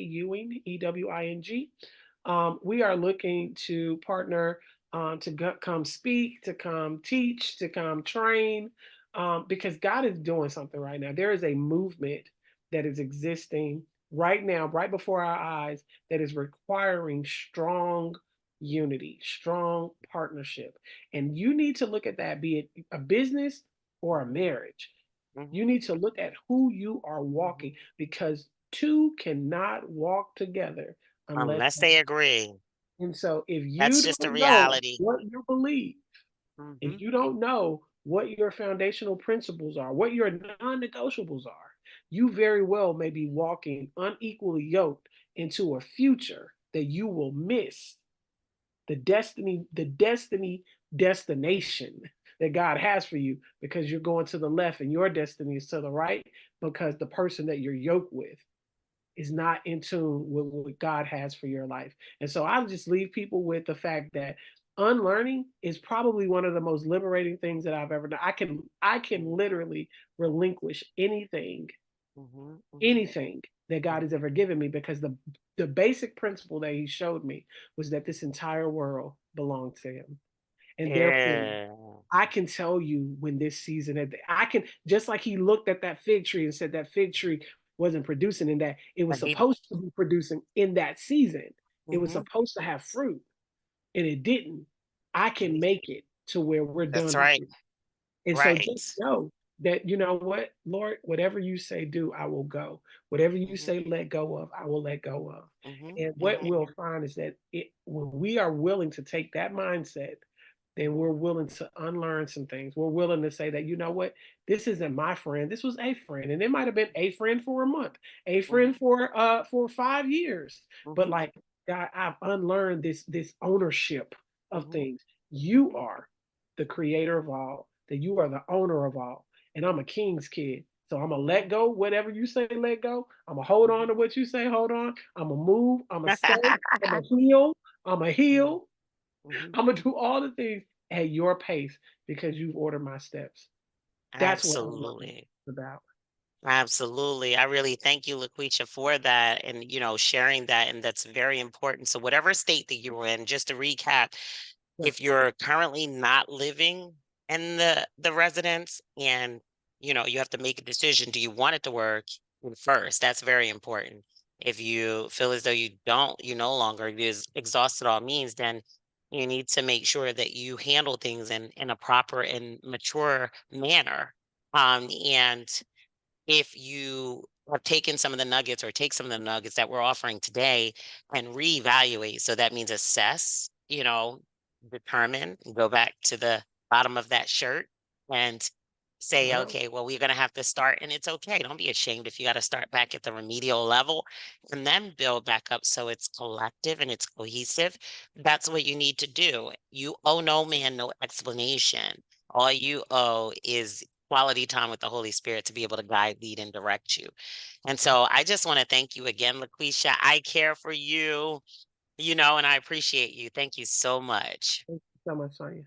Ewing, Ewing. We are looking to partner to come speak, to come teach, to come train, because God is doing something right now. There is a movement that is existing right now, right before our eyes, that is requiring strong unity, strong partnership. And you need to look at that, be it a business or a marriage. You Mhm. need to look at who you are walking, because two cannot walk together unless Unless they. they agree. And so if you That's just the don't know reality. what you believe, if Hmm. you don't know what your foundational principles are, what your non-negotiables are, you very well may be walking unequally yoked into a future that you will miss the destination that God has for you, because you're going to the left and your destiny is to the right, because the person that you're yoked with is not in tune with what God has for your life. And so I'll just leave people with the fact that unlearning is probably one of the most liberating things that I've ever done. I can literally relinquish Mhm, mhm. anything that God has ever given me, because the basic principle that he showed me was that this entire world belonged to him. And therefore Yeah. I can tell you when this season I can, just like he looked at that fig tree and said that fig tree wasn't producing in that. It was A deep. supposed to be producing in that season. It was Mhm. supposed to have fruit, and it didn't. I can make it to where we're That's done with right. it. And so Right. just know that, you know what, Lord, whatever you say do, I will go. Whatever you Mhm. say let go of, I will let go of. Mhm. And what Mhm. we'll find is that when we are willing to take that mindset, then we're willing to unlearn some things. We're willing to say that, you know what, this isn't my friend. This was a friend. And it might have been a friend for a month, a friend Mhm. for 5 years. But Mhm. like, God, I've unlearned this ownership of Mhm. things. You are the creator of all, that you are the owner of all. And I'm a king's kid. So I'm gonna let Mhm. go, whatever you say, let go. I'm gonna hold on Mhm. to what you say, hold on. I'm gonna move, I'm gonna stay, I'm gonna heal, I'm gonna Mhm. heal, Mhm. I'm gonna do all the things at your pace because you've ordered my steps. That's what unlearning Absolutely. is about. Absolutely. I really thank you, LaQuisha, for that and sharing that. And that's very important. So whatever state that you're in, just to recap, Yeah. if you're currently not living in the residence and you have to make a decision, do you want it to work first? That's very important. If you feel as though you no longer is exhausted all means, then you need to make sure that you handle things in a proper and mature manner. And if you have taken some of the nuggets or take some of the nuggets that we're offering today and reevaluate. So that means assess, determine, go back to the bottom of that shirt and say, Uh-huh. okay, well, we're going to have to start. And it's okay. Don't be ashamed if you got to start back at the remedial level and then build back up so it's collective and it's cohesive. That's what you need to do. You owe no man no explanation. All you owe is quality time with the Holy Spirit to be able to guide, lead, and direct you. And so I just want to thank you again, LaQuisha. I care for you, and I appreciate you. Thank you so much. Thank you so much, Sonia.